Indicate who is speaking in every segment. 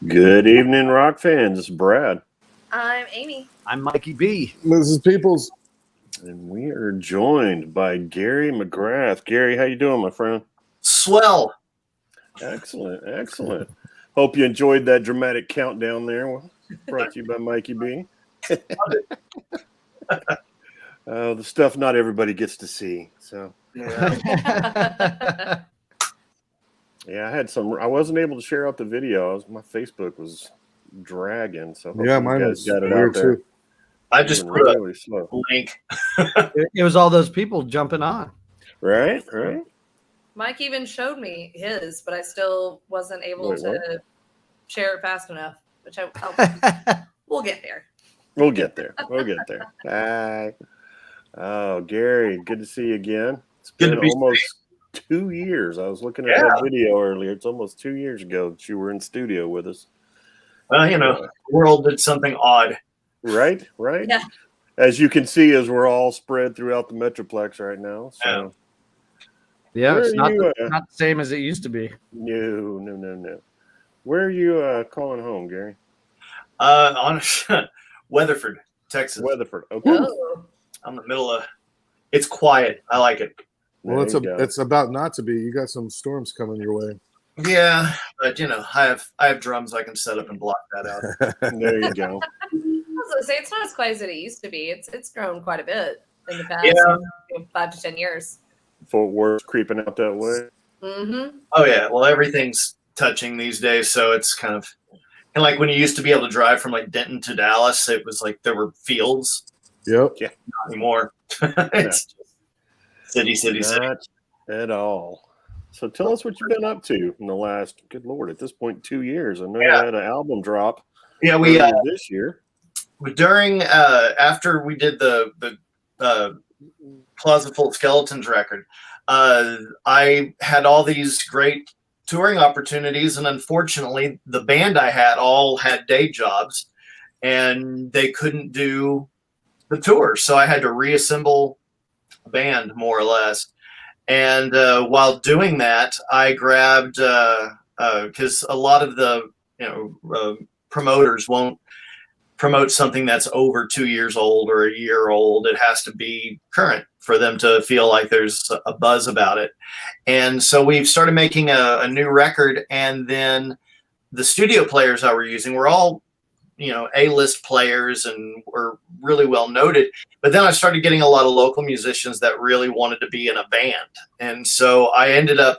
Speaker 1: Good evening, rock fans. This is Brad.
Speaker 2: I'm Amy.
Speaker 3: I'm Mikey B.
Speaker 4: This is Peoples.
Speaker 1: And we are joined by Gary McGrath. Gary, how you doing, my friend?
Speaker 3: Swell.
Speaker 1: Excellent, excellent. Hope you enjoyed that dramatic countdown there. Brought to you by Mikey B. The stuff not everybody gets to see. So
Speaker 3: Yeah.
Speaker 1: yeah, I wasn't able to share out the video. My Facebook was dragging. So
Speaker 4: Yeah, mine was
Speaker 1: got it
Speaker 4: weird
Speaker 1: out there.
Speaker 4: too.
Speaker 3: I just put
Speaker 1: really
Speaker 3: a
Speaker 1: slow.
Speaker 3: link.
Speaker 5: It was all those people jumping on.
Speaker 1: Right.
Speaker 2: Mike even showed me his, but I still wasn't able
Speaker 1: Wait,
Speaker 2: to
Speaker 1: what?
Speaker 2: share it fast enough, which we'll get there.
Speaker 1: We'll get there. Hi. Oh, Gary, good to see you again. It's
Speaker 3: Good
Speaker 1: been
Speaker 3: to be
Speaker 1: almost 2 years. I was looking at that video earlier. It's almost 2 years ago that you were in studio with us.
Speaker 3: Well, the world did something odd.
Speaker 1: Right?
Speaker 2: Yeah.
Speaker 1: As you can see, as we're all spread throughout the Metroplex right now. So
Speaker 5: Yeah,
Speaker 1: Where
Speaker 5: it's
Speaker 1: are
Speaker 5: not
Speaker 1: you,
Speaker 5: not the same as it used to be.
Speaker 1: no. Where are you calling home, Gary?
Speaker 3: On Weatherford, Texas.
Speaker 1: Weatherford. Okay.
Speaker 2: Oh,
Speaker 3: I'm in the middle of. It's quiet. I like it.
Speaker 4: Well,
Speaker 1: There you go.
Speaker 4: it's about not to be. You got some storms coming your way.
Speaker 3: Yeah, but I have drums I can set up and block that out.
Speaker 1: There you go.
Speaker 2: I was gonna say it's not as quiet as it used to be. It's grown quite a bit in the past 5 to 10 years.
Speaker 1: Fort Worth creeping out that way.
Speaker 2: Mm-hmm.
Speaker 3: Oh yeah, well everything's touching these days, so it's kind of like when you used to be able to drive from like Denton to Dallas. It was like there were fields.
Speaker 4: Yep.
Speaker 3: Not anymore. It's just city.
Speaker 1: Not at all. So tell us what you've been up to in the last, good Lord, at this point, 2 years. I know you had an album drop.
Speaker 3: Yeah, we
Speaker 1: this year.
Speaker 3: during after we did the Closet Full of Skeletons record, I had all these great touring opportunities, and unfortunately, the band I had all had day jobs, and they couldn't do the tour, so I had to reassemble a band more or less. And while doing that, I grabbed because a lot of the promoters won't promote something that's over 2 years old or a year old. It has to be current for them to feel like there's a buzz about it. And so we've started making a new record, and then the studio players I were using were all A-list players and were really well noted. But then I started getting a lot of local musicians that really wanted to be in a band. And so I ended up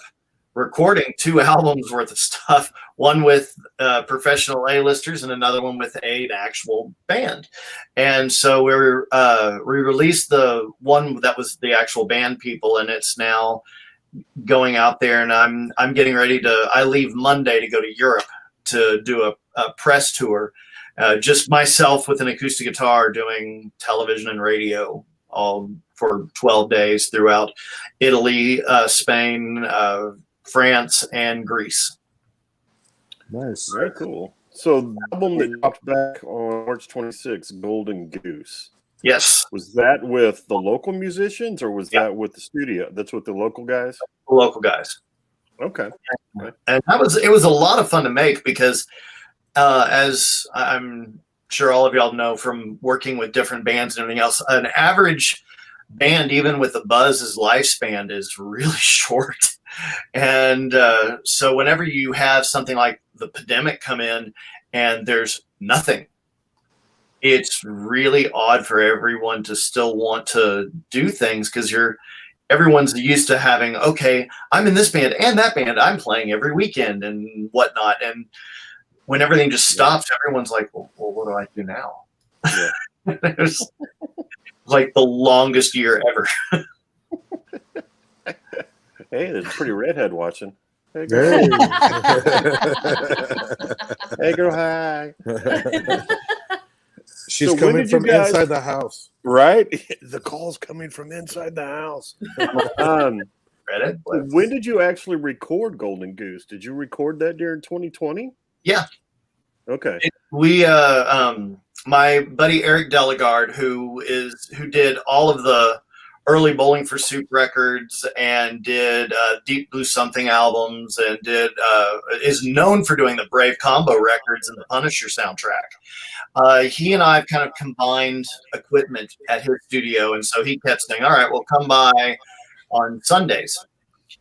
Speaker 3: recording 2 albums worth of stuff, one with professional A-listers and another one with an actual band. And so we released the one that was the actual band people, and it's now going out there, and I'm getting ready I leave Monday to go to Europe to do a press tour. Just myself with an acoustic guitar doing television and radio all for 12 days throughout Italy, Spain, France, and Greece.
Speaker 4: Nice.
Speaker 1: Very cool. So the album that dropped back on March 26th, Golden Goose.
Speaker 3: Yes,
Speaker 1: Was that with the local musicians or was that with the studio? That's with the local guys?
Speaker 3: the local guys.
Speaker 1: Okay.
Speaker 3: And it was a lot of fun to make because as I'm sure all of y'all know from working with different bands and everything else, an average band, even with the buzz's lifespan, is really short. And so whenever you have something like the pandemic come in and there's nothing, it's really odd for everyone to still want to do things because everyone's used to having, okay, I'm in this band and that band, I'm playing every weekend and whatnot. And when everything just stops, everyone's like, well, what do I do now?
Speaker 1: Yeah.
Speaker 3: It's like the longest year ever.
Speaker 1: Hey, there's a pretty redhead watching. Hey, girl.
Speaker 4: Hey.
Speaker 1: Hey, girl, hi.
Speaker 4: She's
Speaker 1: So when
Speaker 4: coming
Speaker 1: did you
Speaker 4: from
Speaker 1: guys-
Speaker 4: inside the house.
Speaker 1: Right? The call's coming from inside the house. When did you actually record Golden Goose? Did you record that during 2020?
Speaker 3: Yeah.
Speaker 1: Okay.
Speaker 3: We my buddy Eric Delegard, who did all of the early Bowling for Soup records and did Deep Blue Something albums and is known for doing the Brave Combo records and the Punisher soundtrack. He and I have kind of combined equipment at his studio, and so he kept saying, all right, well, come by on Sundays.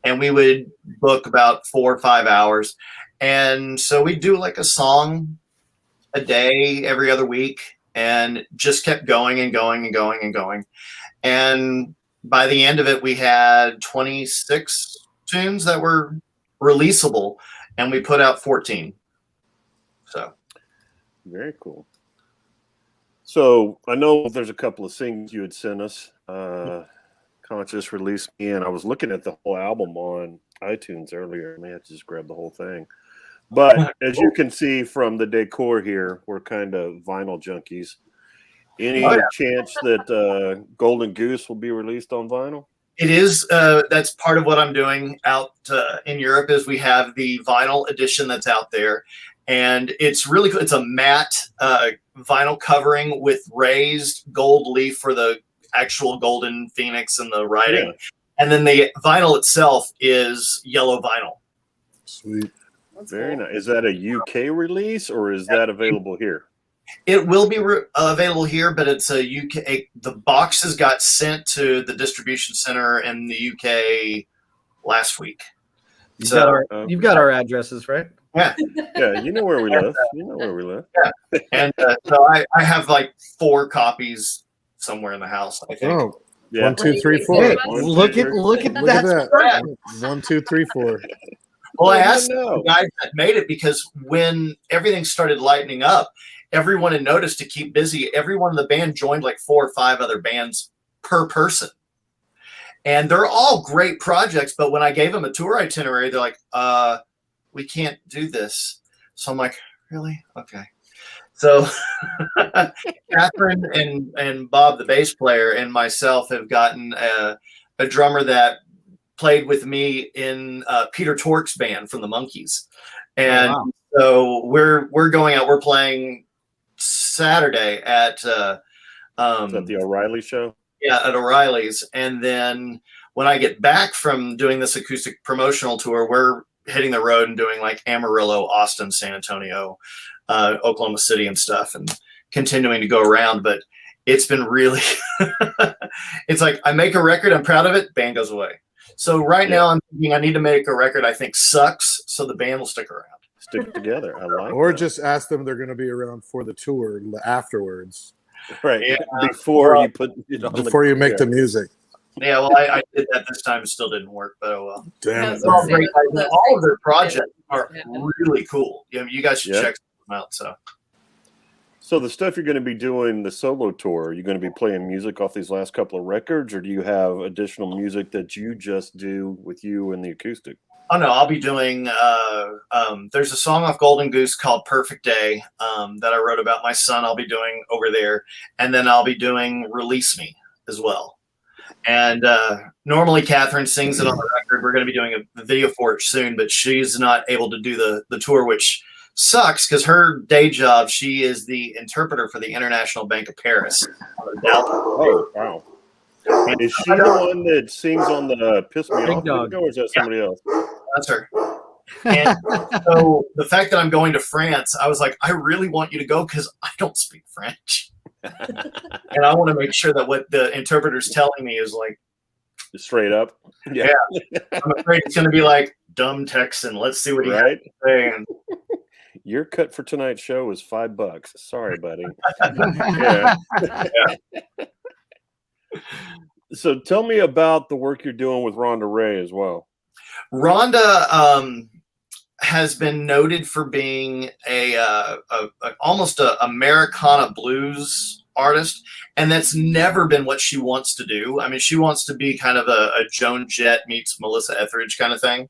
Speaker 3: And we would book about 4 or 5 hours. And so we do like a song a day every other week and just kept going and going and going and going. And by the end of it, we had 26 tunes that were releasable, and we put out 14. So
Speaker 1: very cool. So I know there's a couple of singles you had sent us. Conscious Release Me, and I was looking at the whole album on iTunes earlier. I may have to just grab the whole thing. But as you can see from the decor here, we're kind of vinyl junkies. Any chance that Golden Goose will be released on vinyl?
Speaker 3: it is. That's part of what I'm doing out in Europe is we have the vinyl edition that's out there. And it's really cool. It's a matte vinyl covering with raised gold leaf for the actual golden phoenix and the writing. Yeah. And then the vinyl itself is yellow vinyl.
Speaker 4: Sweet.
Speaker 2: That's
Speaker 1: Very
Speaker 2: cool.
Speaker 1: nice. Is that a UK release or is that available here?
Speaker 3: It will be available here, but it's a UK. The boxes got sent to the distribution center in the UK last week.
Speaker 5: You've got our addresses, right?
Speaker 3: Yeah.
Speaker 1: Yeah, you know where we live. You know where we live.
Speaker 3: Yeah. And so I have like 4 copies somewhere in the house, I think.
Speaker 4: Oh,
Speaker 1: Yeah.
Speaker 4: 1, 2, 3, 4.
Speaker 5: Hey,
Speaker 1: One,
Speaker 5: look
Speaker 1: two,
Speaker 5: at
Speaker 1: three.
Speaker 5: look at
Speaker 4: Look
Speaker 5: that.
Speaker 4: at that. 1, 2, 3, 4.
Speaker 3: Well, I
Speaker 1: I
Speaker 3: asked
Speaker 1: know.
Speaker 3: the guys that made it because when everything started lightening up, everyone had noticed to keep busy. Everyone in the band joined like 4 or 5 other bands per person. And they're all great projects, but when I gave them a tour itinerary, they're like, we can't do this. So I'm like, really? Okay. So Catherine and Bob, the bass player, and myself have gotten a drummer that played with me in Peter Tork's band from the Monkees. And so we're going out. We're playing Saturday at
Speaker 1: Is that the O'Reilly show?
Speaker 3: Yeah, at O'Reilly's. And then when I get back from doing this acoustic promotional tour, we're hitting the road and doing like Amarillo, Austin, San Antonio, Oklahoma City and stuff, and continuing to go around. But it's been really, it's like I make a record, I'm proud of it, band goes away. So right now I'm thinking I need to make a record I think sucks so the band will stick around.
Speaker 1: Stick together. I like
Speaker 4: Or
Speaker 1: that.
Speaker 4: just ask them they're going to be around for the tour afterwards.
Speaker 1: Right.
Speaker 3: Yeah.
Speaker 1: Before you put it on
Speaker 4: Before you make the music.
Speaker 3: Yeah, well, I did that this time. It still didn't work, but oh well.
Speaker 4: Damn it.
Speaker 3: It's all great. All of their projects are
Speaker 2: Yeah.
Speaker 3: really cool. You guys should
Speaker 1: Yeah.
Speaker 3: check them out.
Speaker 1: So the stuff you're going to be doing, the solo tour, are you going to be playing music off these last couple of records, or do you have additional music that you just do with you and the acoustic?
Speaker 3: Oh no, I'll be doing. There's a song off Golden Goose called "Perfect Day" that I wrote about my son. I'll be doing over there, and then I'll be doing "Release Me" as well. And normally Catherine sings it on the record. We're going to be doing a video for it soon, but she's not able to do the tour, which sucks because her day job, she is the interpreter for the International Bank of Paris.
Speaker 1: Oh, wow. Is she the one that sings on the Piss Me
Speaker 5: Big
Speaker 1: Off
Speaker 5: Dog.
Speaker 1: video, or is that somebody else?
Speaker 3: That's her. And so the fact that I'm going to France, I was like, I really want you to go because I don't speak French. And I want to make sure that what the interpreter's telling me is like,
Speaker 1: Straight up.
Speaker 3: yeah. I'm afraid it's going to be like, dumb Texan. Let's see what he has to say. And
Speaker 1: Your cut for tonight's show is $5. Sorry, buddy. Yeah. So tell me about the work you're doing with Rhonda Ray as well.
Speaker 3: Rhonda has been noted for being almost a Americana blues artist, and that's never been what she wants to do. I mean, she wants to be kind of a Joan Jett meets Melissa Etheridge kind of thing.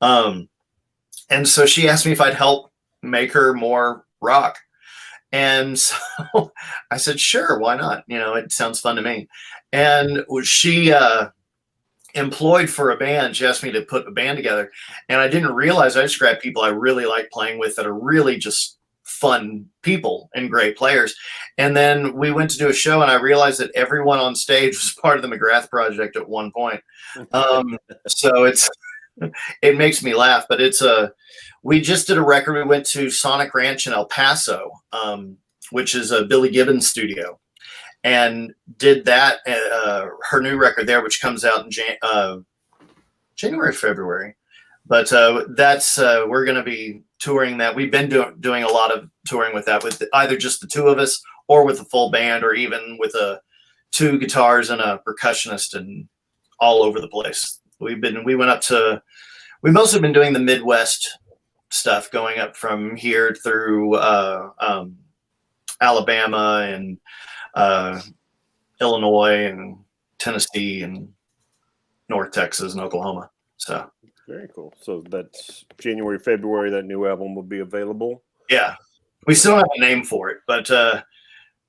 Speaker 3: And so she asked me if I'd help make her more rock. And so I said, sure, why not? You know, it sounds fun to me. And she employed for a band. She asked me to put a band together. And I didn't realize I just grabbed people I really like playing with that are really just fun people and great players. And then we went to do a show, and I realized that everyone on stage was part of the McGrath Project at one point. So it makes me laugh, but we just did a record. We went to Sonic Ranch in El Paso, which is a Billy Gibbons studio, and did that, her new record there, which comes out in January, February. But we're going to be touring that. We've been doing a lot of touring with that, with either just the two of us or with a full band, or even with two guitars and a percussionist, and all over the place. We've mostly been doing the Midwest stuff, going up from here through Alabama and Illinois and Tennessee and North Texas and Oklahoma. So
Speaker 1: very cool. So that's January, February, that new album will be available.
Speaker 3: Yeah. We still don't have a name for it, but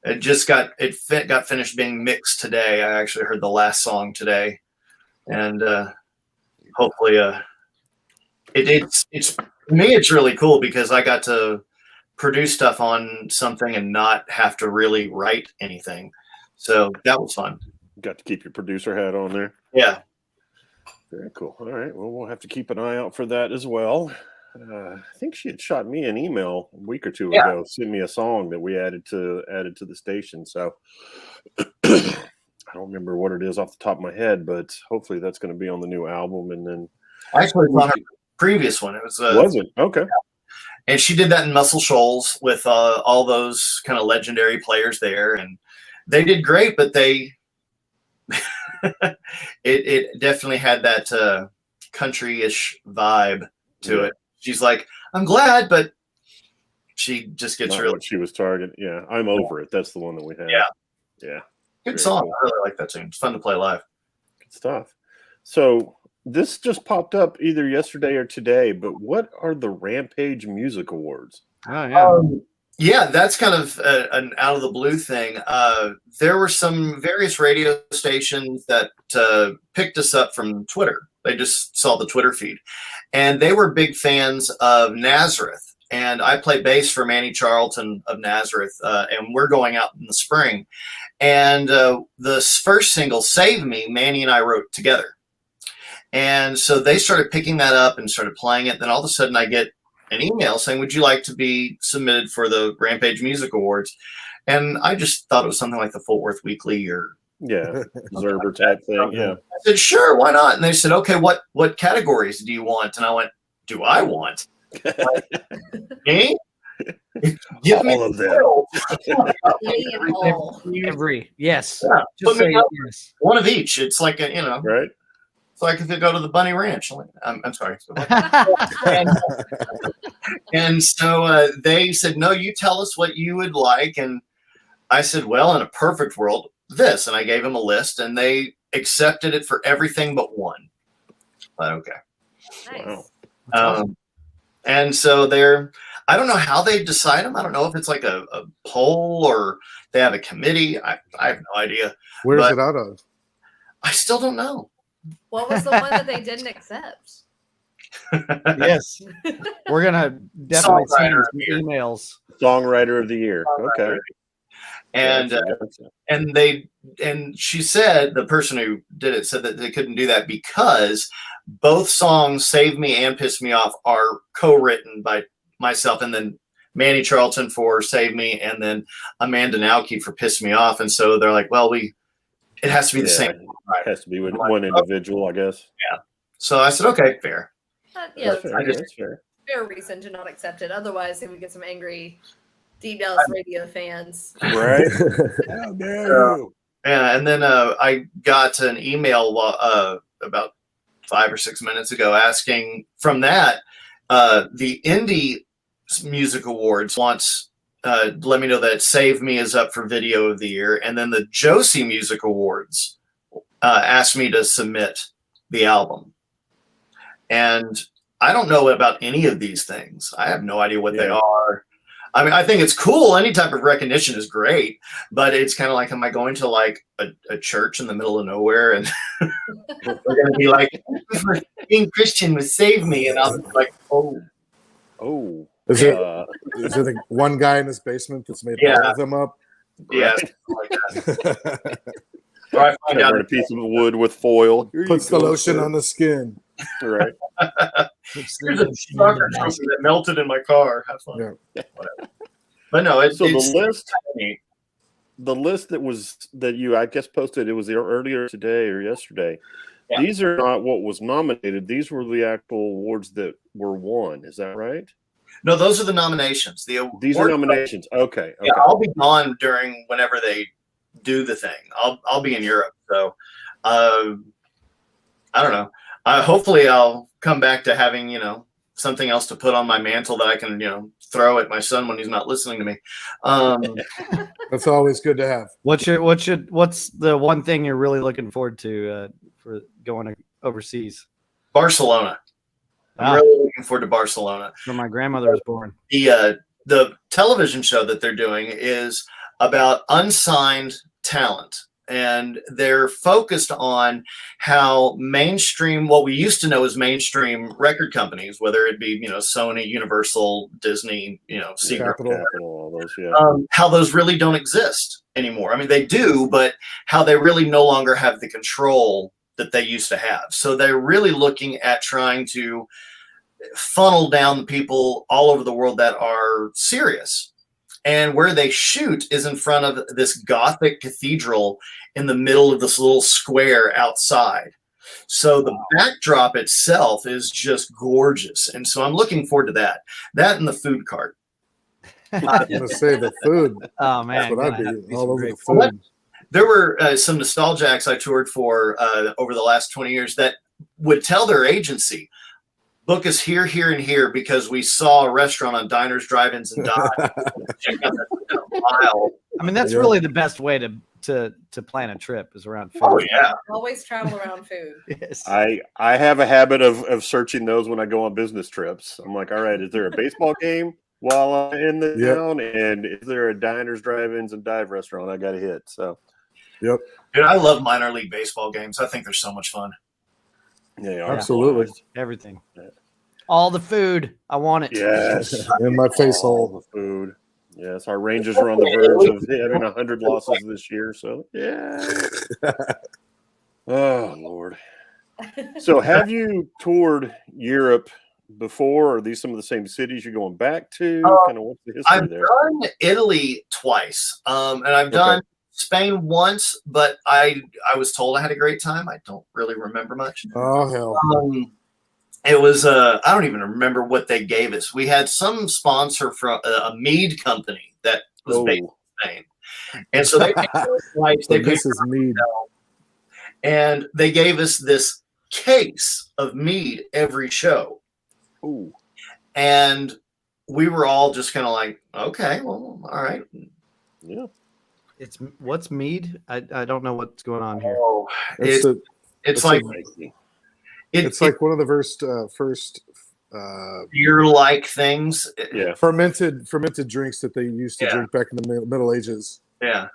Speaker 3: it got finished being mixed today. I actually heard the last song today, and hopefully it's to me, it's really cool because I got to produce stuff on something and not have to really write anything. So that was fun.
Speaker 1: Got to keep your producer hat on there.
Speaker 3: Yeah.
Speaker 1: Very cool. All right. Well, we'll have to keep an eye out for that as well. I think she had shot me an email a week or two ago, sent me a song that we added to the station. So I don't remember what it is off the top of my head, but hopefully that's going to be on the new album. And then
Speaker 3: actually on her previous one, it was
Speaker 1: it? Okay.
Speaker 3: Yeah. And she did that in Muscle Shoals with all those kind of legendary players there, and they did great, but they it definitely had that country-ish vibe to it. She's like, I'm glad, but she just gets
Speaker 1: Not
Speaker 3: really
Speaker 1: what she was targeting. Yeah, I'm over it. That's the one that we had. Yeah.
Speaker 3: Good song. Cool. I really like that tune. It's fun to play live.
Speaker 1: Good stuff. So this just popped up either yesterday or today, but what are the Rampage Music Awards?
Speaker 5: Oh, yeah.
Speaker 3: Yeah, that's kind of an out of the blue thing. There were some various radio stations that picked us up from Twitter. They just saw the Twitter feed, and they were big fans of Nazareth. And I play bass for Manny Charlton of Nazareth, and we're going out in the spring. And the first single, Save Me, Manny and I wrote together. And so they started picking that up and started playing it. Then all of a sudden I get an email saying, would you like to be submitted for the Rampage Music Awards? And I just thought it was something like the Fort Worth Weekly or
Speaker 1: Observer type thing. Yeah.
Speaker 3: I said, sure, why not? And they said, okay, what categories do you want? And I went, do I want? Me? Give me
Speaker 1: all of them.
Speaker 5: Every yes.
Speaker 3: Yeah,
Speaker 5: Just say yes.
Speaker 3: One of each. It's like
Speaker 1: Right.
Speaker 3: It's like if you go to the Bunny Ranch. I'm sorry. And so they said, no, you tell us what you would like. And I said, well, in a perfect world, this. And I gave them a list, and they accepted it for everything but one. But okay.
Speaker 2: Nice.
Speaker 3: Wow. And so I don't know how they decide them. I don't know if it's like a poll or they have a committee. I have no idea.
Speaker 4: Where's it out of?
Speaker 3: I still don't know.
Speaker 2: What was the one that they didn't accept?
Speaker 5: Yes. We're gonna definitely send
Speaker 3: Songwriter
Speaker 5: some
Speaker 3: here.
Speaker 5: emails.
Speaker 1: Songwriter of the year. Okay.
Speaker 3: And
Speaker 1: Gotcha.
Speaker 3: and she said, the person who did it said that they couldn't do that because both songs, Save Me and Piss Me Off, are co-written by myself, and then Manny Charlton for Save Me, and then Amanda Nauke for Piss Me Off. And so they're like, well, it has to be the same.
Speaker 1: It has to be with one individual, I guess.
Speaker 3: So I said, okay, fair.
Speaker 2: Yeah,
Speaker 1: That's fair. That's fair.
Speaker 2: fair reason to not accept it. Otherwise, they would get some angry Deep Dallas Radio fans.
Speaker 1: Right? How dare you?
Speaker 3: Yeah, and then I got an email about 5 or 6 minutes ago asking from that the Indie Music Awards wants let me know that Save Me is up for Video of the Year, and then the Josie Music Awards asked me to submit the album, and I don't know about any of these things. I have no idea what they are. I mean, I think it's cool. Any type of recognition is great, but it's kind of like, am I going to like a church in the middle of nowhere and we're going to be like, being Christian would save me, and I'll be like, oh.
Speaker 4: Is there the one guy in his basement that's made all of them up?
Speaker 3: Yeah, like that. Or I find out
Speaker 1: a piece of wood with foil.
Speaker 4: Puts the lotion on the skin.
Speaker 1: Right.
Speaker 3: Here's a soccer trophy that melted in my car. Have fun.
Speaker 4: Yeah.
Speaker 3: Whatever. But no, it's
Speaker 1: the list that you I guess posted, it was earlier today or yesterday.
Speaker 3: Yeah.
Speaker 1: These are not what was nominated. These were the actual awards that were won. Is that right?
Speaker 3: No, those are the nominations.
Speaker 1: These are nominations. Okay.
Speaker 3: Yeah, I'll be gone during whenever they do the thing. I'll be in Europe, so I don't know. Hopefully, I'll come back to having something else to put on my mantle that I can throw at my son when he's not listening to me.
Speaker 4: That's always good to have.
Speaker 5: What's the one thing you're really looking forward to for going overseas?
Speaker 3: Barcelona. I'm really looking forward to Barcelona.
Speaker 5: Where my grandmother was born.
Speaker 3: The television show that they're doing is about unsigned talent, and they're focused on how mainstream, what we used to know as mainstream record companies, whether it be Sony, Universal, Disney, Secret,
Speaker 1: Capital, all those,
Speaker 3: how those really don't exist anymore. I mean, they do, but how they really no longer have the control that they used to have. So they're really looking at trying to funnel down the people all over the world that are serious. And where they shoot is in front of this Gothic cathedral in the middle of this little square outside. So the backdrop itself is just gorgeous. And so I'm looking forward to that. That and the food cart.
Speaker 4: I'm going to say the food.
Speaker 5: Oh, man.
Speaker 4: That's what I'd be all over the food.
Speaker 3: There were some nostalgia acts I toured for over the last 20 years that would tell their agency, book us here, here, and here because we saw a restaurant on Diners, Drive-Ins, and Dives.
Speaker 5: I mean, that's really the best way to plan a trip is around food.
Speaker 3: Oh, yeah.
Speaker 2: Always travel around food.
Speaker 5: Yes.
Speaker 1: I have a habit of searching those when I go on business trips. I'm like, all right, is there a baseball game while I'm in the town? And is there a Diners, Drive-Ins, and Dive restaurant I got to hit? So.
Speaker 4: Yep.
Speaker 3: Dude, I love minor league baseball games. I think they're so much fun.
Speaker 1: Yeah,
Speaker 4: absolutely.
Speaker 5: Everything. All the food. I want it.
Speaker 1: Yes.
Speaker 4: In my face
Speaker 1: All
Speaker 4: hole.
Speaker 1: the food. Yes, our Rangers are on the verge of having 100 losses this year. So, yeah. Oh, Lord. So, have you toured Europe before? Are these some of the same cities you're going back to? Kind of what's the history
Speaker 3: I've
Speaker 1: there?
Speaker 3: done Italy twice, and I've done Spain once, but I was told I had a great time. I don't really remember much.
Speaker 4: Oh, hell.
Speaker 3: It was I don't even remember what they gave us. We had some sponsor from a mead company that was based in Spain, and so they paid for flights. They paid for
Speaker 4: mead,
Speaker 3: and they gave us this case of mead every show.
Speaker 1: Ooh.
Speaker 3: And we were all just kind of like, okay, well, all right.
Speaker 1: Yeah.
Speaker 5: What's mead? I don't know what's going on here.
Speaker 3: Oh, it's like
Speaker 4: one of the first
Speaker 3: beer-like things.
Speaker 1: Yeah.
Speaker 4: Fermented drinks that they used to drink back in the Middle Ages.
Speaker 3: Yeah.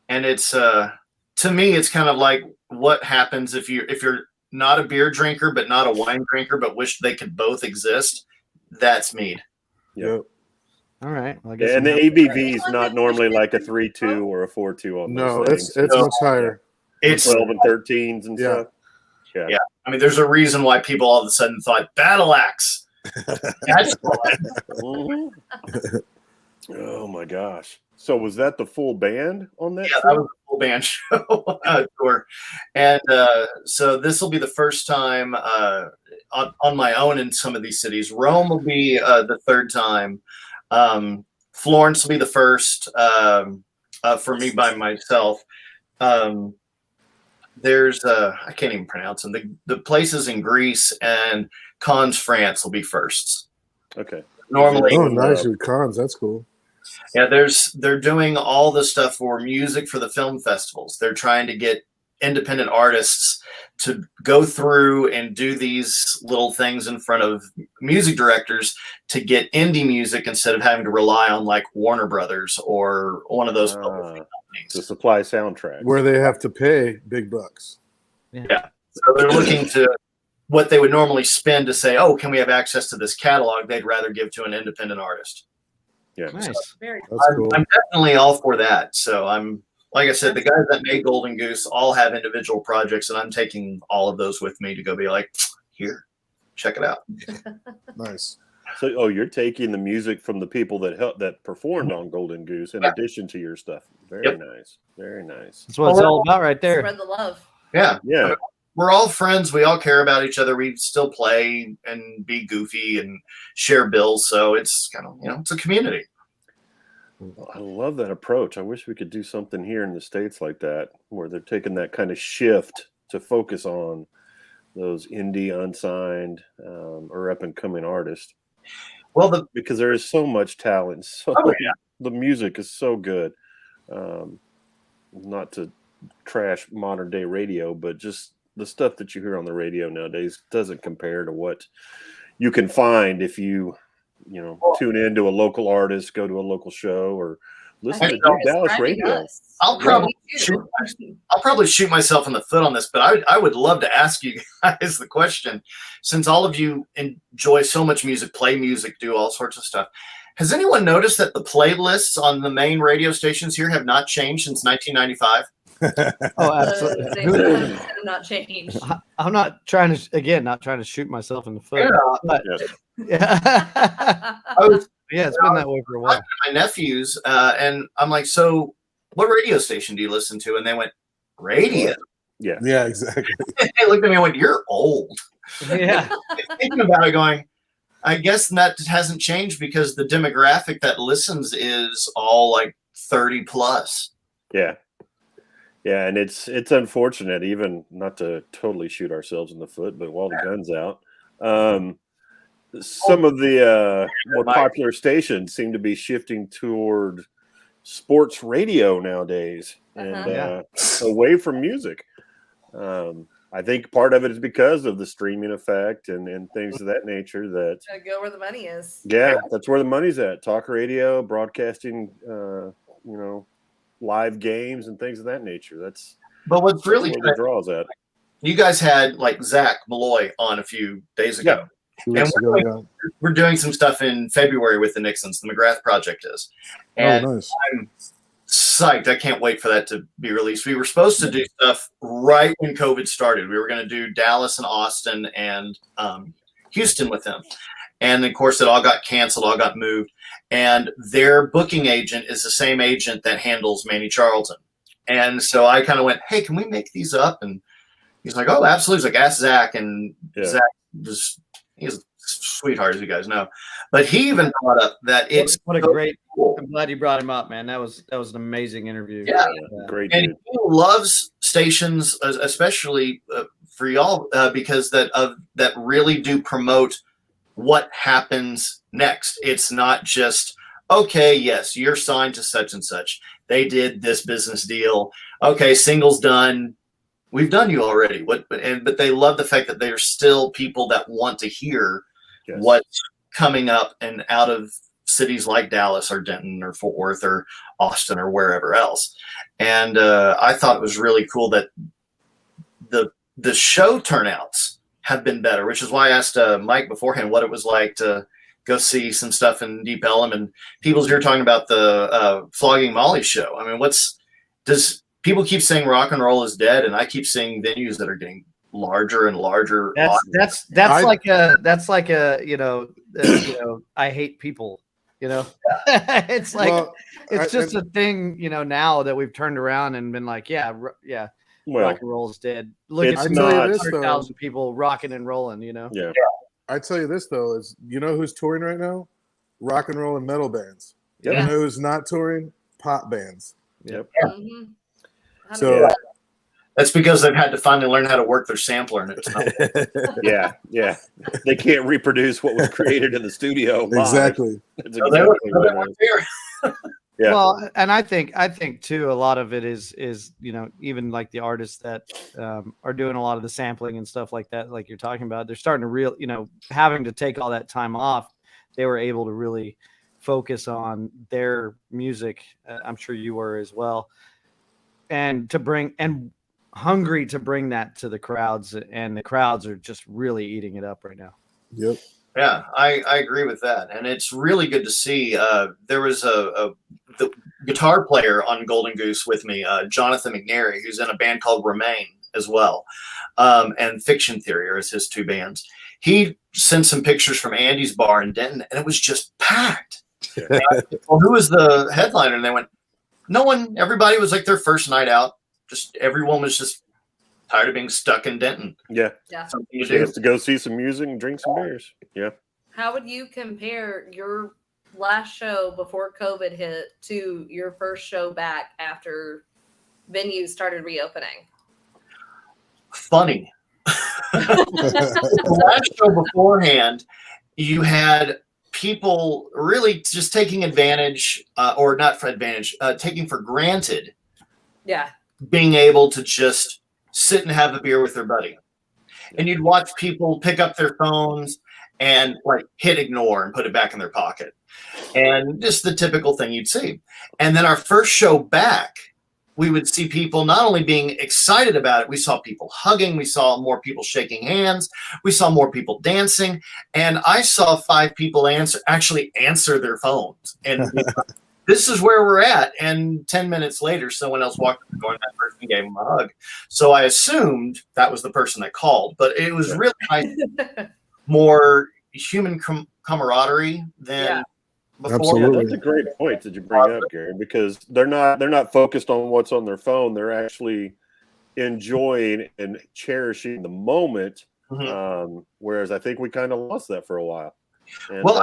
Speaker 3: And it's to me, it's kind of like what happens if you're not a beer drinker, but not a wine drinker, but wish they could both exist, that's mead.
Speaker 4: Yep.
Speaker 5: All right. Well, I guess
Speaker 1: And the
Speaker 5: I'm-
Speaker 1: ABV is not normally like a 3.2 or a 4.2 on
Speaker 4: No,
Speaker 1: those things.
Speaker 4: it's
Speaker 3: No.
Speaker 4: much higher.
Speaker 3: It's
Speaker 1: 12 and 13s and
Speaker 4: Yeah.
Speaker 1: stuff. Yeah.
Speaker 3: Yeah. I mean, there's a reason why people all of a sudden thought Battle Axe. That's
Speaker 1: Mhm. Oh my gosh. So was that the full band on that?
Speaker 3: yeah,
Speaker 1: show?
Speaker 3: that was a full band show tour, and so this will be the first time on my own in some of these cities. Rome will be the third time. Florence will be the first for me by myself. There's I can't even pronounce them. The places in Greece and Cannes, France will be firsts.
Speaker 1: Okay.
Speaker 3: Normally,
Speaker 4: Oh, nice. Your cons. That's cool.
Speaker 3: yeah, they're doing all the stuff for music for the film festivals. They're trying to get independent artists to go through and do these little things in front of music directors to get indie music instead of having to rely on like Warner Brothers or one of those publishing
Speaker 1: To
Speaker 3: companies.
Speaker 1: supply soundtracks.
Speaker 4: Where they have to pay big bucks.
Speaker 3: So they're looking to what they would normally spend to say, oh, can we have access to this catalog? They'd rather give to an independent artist.
Speaker 1: Yeah.
Speaker 5: Nice.
Speaker 2: Very
Speaker 4: That's cool.
Speaker 3: I'm definitely all for that. So I'm, like I said, the guys that made Golden Goose all have individual projects, and I'm taking all of those with me to go be like, here, check it out.
Speaker 4: Nice.
Speaker 1: So, you're taking the music from the people that performed on Golden Goose in addition to your stuff. Very
Speaker 3: Yep.
Speaker 1: nice. Very nice.
Speaker 5: That's what it's all about right there.
Speaker 2: spread the love.
Speaker 3: Yeah.
Speaker 1: Yeah.
Speaker 3: We're all friends. We all care about each other. We still play and be goofy and share bills. So it's kind of, it's a community.
Speaker 1: I love that approach. I wish we could do something here in the States like that, where they're taking that kind of shift to focus on those indie, unsigned, or up and coming artists.
Speaker 3: Well,
Speaker 1: Because there is so much talent. So the music is so good. Not to trash modern day radio, but just the stuff that you hear on the radio nowadays doesn't compare to what you can find if you tune into a local artist, go to a local show, or listen to Dallas radio.
Speaker 3: I'll probably shoot myself in the foot on this, but I would love to ask you guys the question, since all of you enjoy so much music, play music, do all sorts of stuff. Has anyone noticed that the playlists on the main radio stations here have not changed since 1995?
Speaker 5: Oh, absolutely.
Speaker 2: They not changed.
Speaker 5: I'm not trying to shoot myself in the foot. But, yeah. Yeah, it's been that way for a while.
Speaker 3: My nephews, and I'm like, so what radio station do you listen to? And they went, radio.
Speaker 1: Yeah.
Speaker 4: Yeah, exactly.
Speaker 3: They looked at me and went, you're old.
Speaker 5: Yeah.
Speaker 3: Thinking about it, going, I guess that hasn't changed because the demographic that listens is all like 30 plus.
Speaker 1: Yeah. Yeah, and it's unfortunate, even not to totally shoot ourselves in the foot, but while the gun's out, some of the more popular stations seem to be shifting toward sports radio nowadays and away from music. I think part of it is because of the streaming effect and things of that nature. That
Speaker 2: Go where the money is.
Speaker 1: Yeah, that's where the money's at. Talk radio, broadcasting, live games and things of that nature.
Speaker 3: But what's really
Speaker 1: where the draws at.
Speaker 3: You guys had like Zach Malloy on a few days ago.
Speaker 4: Yeah.
Speaker 3: We're doing some stuff in February with the Nixons. The McGrath Project is. And
Speaker 4: nice.
Speaker 3: I'm psyched. I can't wait for that to be released. We were supposed to do stuff right when COVID started. We were going to do Dallas and Austin and Houston with them. And of course, it all got canceled, all got moved. And their booking agent is the same agent that handles Manny Charlton. And so I kind of went, hey, can we make these up? And he's like, oh, absolutely. He's like, ask Zach. And Zach he's a sweetheart, as you guys know. But he even brought up that it's
Speaker 5: what a
Speaker 3: so
Speaker 5: great
Speaker 3: cool.
Speaker 5: I'm glad you brought him up, man. That was an amazing interview.
Speaker 3: Yeah.
Speaker 1: Great.
Speaker 3: And
Speaker 1: Dude.
Speaker 3: he loves stations, especially for y'all, because that really do promote what happens next. It's not just, okay, yes, you're signed to such and such. They did this business deal. Okay, single's done. We've done you already. But they love the fact that there's still people that want to hear what's coming up and out of cities like Dallas or Denton or Fort Worth or Austin or wherever else. And I thought it was really cool that the the show turnouts have been better, which is why I asked Mike beforehand what it was like to go see some stuff in Deep Ellum. And you're talking about the Flogging Molly show. I mean, does people keep saying rock and roll is dead, and I keep seeing venues that are getting larger and larger.
Speaker 5: That's like a I hate people. It's like it's just a thing. Now that we've turned around and been like, rock and roll is dead. Look at 100,000 people rocking and rolling.
Speaker 1: Yeah.
Speaker 4: I tell you this though is who's touring right now? Rock and roll and metal bands.
Speaker 1: Yep.
Speaker 4: You know who's not touring? Pop bands.
Speaker 1: Yep.
Speaker 2: Mm-hmm.
Speaker 4: So
Speaker 3: that's because they've had to finally learn how to work their sampler, and it's not.
Speaker 1: yeah. They can't reproduce what was created in the studio.
Speaker 4: Exactly.
Speaker 1: That's exactly what it is. Yeah.
Speaker 5: Well, and I think too, a lot of it is even like the artists that are doing a lot of the sampling and stuff like that, like you're talking about, they're starting to having to take all that time off. They were able to really focus on their music. I'm sure you were as well, and hungry to bring that to the crowds, and the crowds are just really eating it up right now.
Speaker 4: Yep.
Speaker 3: Yeah, I agree with that, and it's really good to see. There was the guitar player on Golden Goose with me, Jonathan McNary, who's in a band called Remain as well, and Fiction Theory are his two bands. He sent some pictures from Andy's bar in Denton, and it was just packed. Yeah. Well, who was the headliner? And they went, no one. Everybody was like their first night out. Just everyone was just tired of being stuck in Denton.
Speaker 1: Yeah.
Speaker 3: Something to
Speaker 1: She has
Speaker 3: do.
Speaker 1: to go see some music and drink some beers. Yeah.
Speaker 2: How would you compare your last show before COVID hit to your first show back after venues started reopening?
Speaker 3: Funny. The last show beforehand, you had people really just taking advantage, or not for advantage, taking for granted being able to just sit and have a beer with their buddy. And you'd watch people pick up their phones and like hit ignore and put it back in their pocket. And just the typical thing you'd see. And then our first show back, we would see people not only being excited about it, we saw people hugging, we saw more people shaking hands, we saw more people dancing, and I saw 5 people actually answer their phones. And this is where we're at. And 10 minutes later, someone else walked in the door and that person gave them a hug. So I assumed that was the person that called, but it was really nice, more human camaraderie than before.
Speaker 4: Absolutely.
Speaker 1: That's a great point that you bring up, Gary, because they're not focused on what's on their phone. They're actually enjoying and cherishing the moment.
Speaker 3: Mm-hmm.
Speaker 1: Whereas I think we kind of lost that for a while. And,
Speaker 3: Well,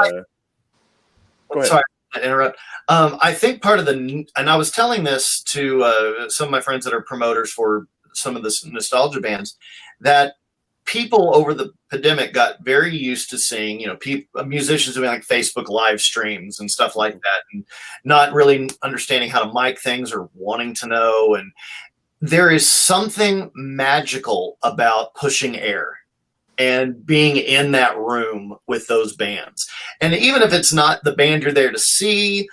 Speaker 1: go ahead.
Speaker 3: sorry to interrupt. I think part of and I was telling this to some of my friends that are promoters for some of the nostalgia bands, that people over the pandemic got very used to seeing, musicians doing like Facebook live streams and stuff like that, and not really understanding how to mic things or wanting to know. And there is something magical about pushing air and being in that room with those bands. And even if it's not the band you're there to see,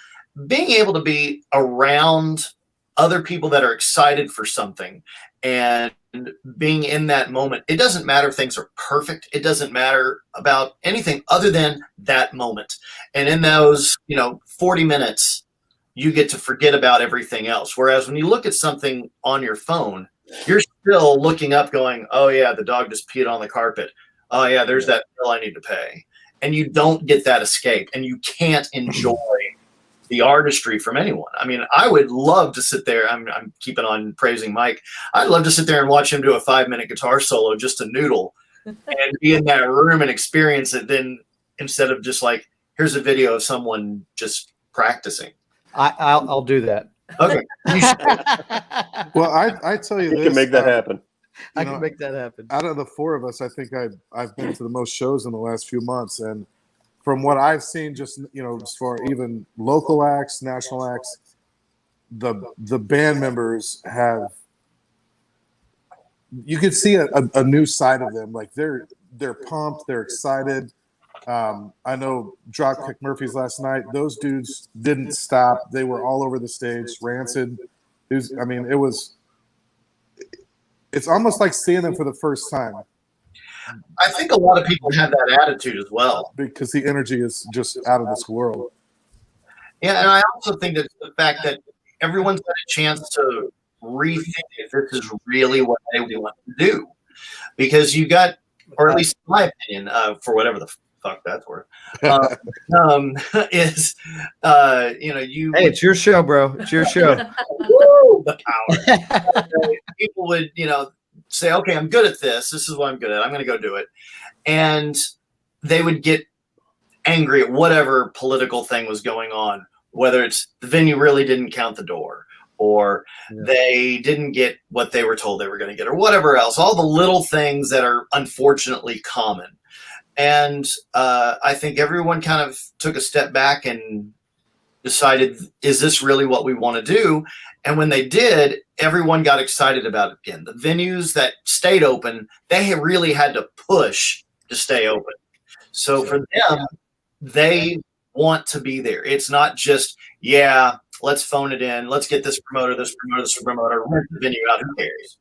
Speaker 3: being able to be around other people that are excited for something and being in that moment, it doesn't matter if things are perfect. It doesn't matter about anything other than that moment. And in those, 40 minutes, you get to forget about everything else. Whereas when you look at something on your phone, you're still looking up going, oh yeah, the dog just peed on the carpet. Oh yeah, there's that bill I need to pay. And you don't get that escape, and you can't enjoy the artistry from anyone. I mean, I would love to sit there. I'm keeping on praising Mike. I'd love to sit there and watch him do a 5-minute guitar solo just to noodle and be in that room and experience it. Then instead of just like, here's a video of someone just practicing.
Speaker 5: I'll do that.
Speaker 3: Okay.
Speaker 4: Well, I tell you this.
Speaker 1: You can make that happen.
Speaker 5: I can make that happen.
Speaker 4: Out of the 4 of us, I think I've been to the most shows in the last few months, and from what I've seen, just as far even local acts, national acts, the band members have. You could see a new side of them. Like they're pumped, they're excited. I know Dropkick Murphys last night. Those dudes didn't stop. They were all over the stage. Rancid. It was it's almost like seeing them for the first time
Speaker 3: I think a lot of people have that attitude as well.
Speaker 4: because the energy is just out of this world.
Speaker 3: Yeah, and I also think that the fact that everyone's had a chance to rethink if this is really what they want to do, because you got, or at least in my opinion, for whatever the fuck that's worth, is you.
Speaker 5: Hey, it's your show, bro. It's your show.
Speaker 3: Woo, the power. People would say, okay, I'm good at this. This is what I'm good at. I'm going to go do it, and they would get angry at whatever political thing was going on, whether it's the venue really didn't count the door, or they didn't get what they were told they were going to get, or whatever else, all the little things that are unfortunately common. And I think everyone kind of took a step back and decided, is this really what we want to do? And when they did, everyone got excited about it again. The venues that stayed open, they really had to push to stay open. So for them, they want to be there. It's not just, let's phone it in. Let's get this promoter, rent the venue out. Who cares?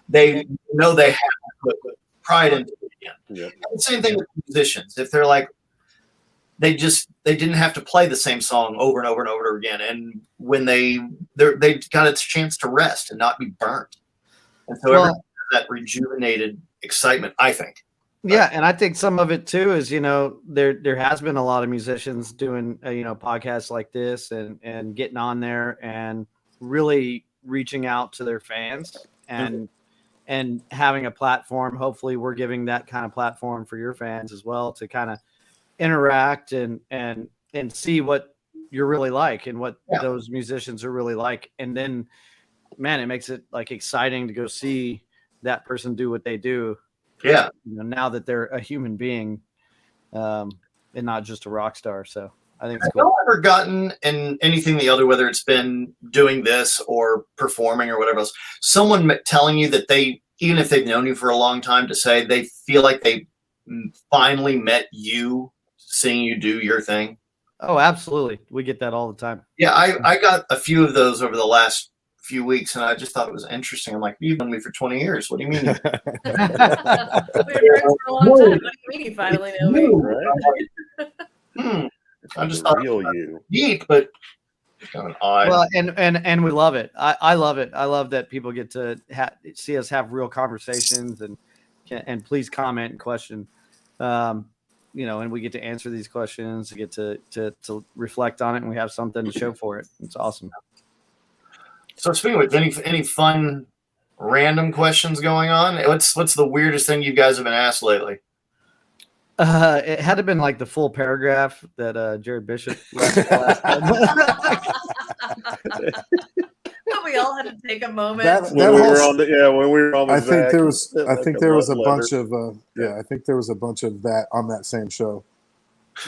Speaker 3: They know they have to put pride into it again.
Speaker 1: Yeah.
Speaker 3: And the same thing with musicians. If they're like, they didn't have to play the same song over and over and over again. And when they got a chance to rest and not be burnt. And so everyone has that rejuvenated excitement, I think.
Speaker 5: Yeah, and I think some of it too is, there has been a lot of musicians doing podcasts like this and getting on there and really reaching out to their fans and having a platform. Hopefully we're giving that kind of platform for your fans as well to kind of interact and see what you're really like and what those musicians are really like. And then, man, it makes it like exciting to go see that person do what they do.
Speaker 3: Yeah.
Speaker 5: Now that they're a human being, and not just a rock star. So I think it's
Speaker 3: Have
Speaker 5: cool.
Speaker 3: you ever gotten in anything the other, whether it's been doing this or performing or whatever else, someone telling you that they, even if they've known you for a long time, to say they feel like they finally met you, seeing you do your thing?
Speaker 5: Oh, absolutely. We get that all the time.
Speaker 3: Yeah, I got a few of those over the last few weeks, and I just thought it was interesting. I'm like, you've known me for 20 years. What do you mean?
Speaker 2: We've been friends for a long time. What do you mean you finally know me?
Speaker 1: Right?
Speaker 3: I just thought
Speaker 1: Real
Speaker 3: it was
Speaker 1: you.
Speaker 3: neat, but kind of odd.
Speaker 5: Well, and we love it. I love it. I love that people get to see us have real conversations and please comment and question. And we get to answer these questions, get to reflect on it, and we have something to show for it. It's awesome.
Speaker 3: So speaking of any fun random questions going on, what's the weirdest thing you guys have been asked lately?
Speaker 5: It had to have been like the full paragraph that Jared Bishop last time.
Speaker 2: We all had to take a moment.
Speaker 1: When we were on the
Speaker 4: I think
Speaker 1: Zach,
Speaker 4: there was a
Speaker 1: love
Speaker 4: bunch
Speaker 1: letter.
Speaker 4: of I think there was a bunch of that on that same show.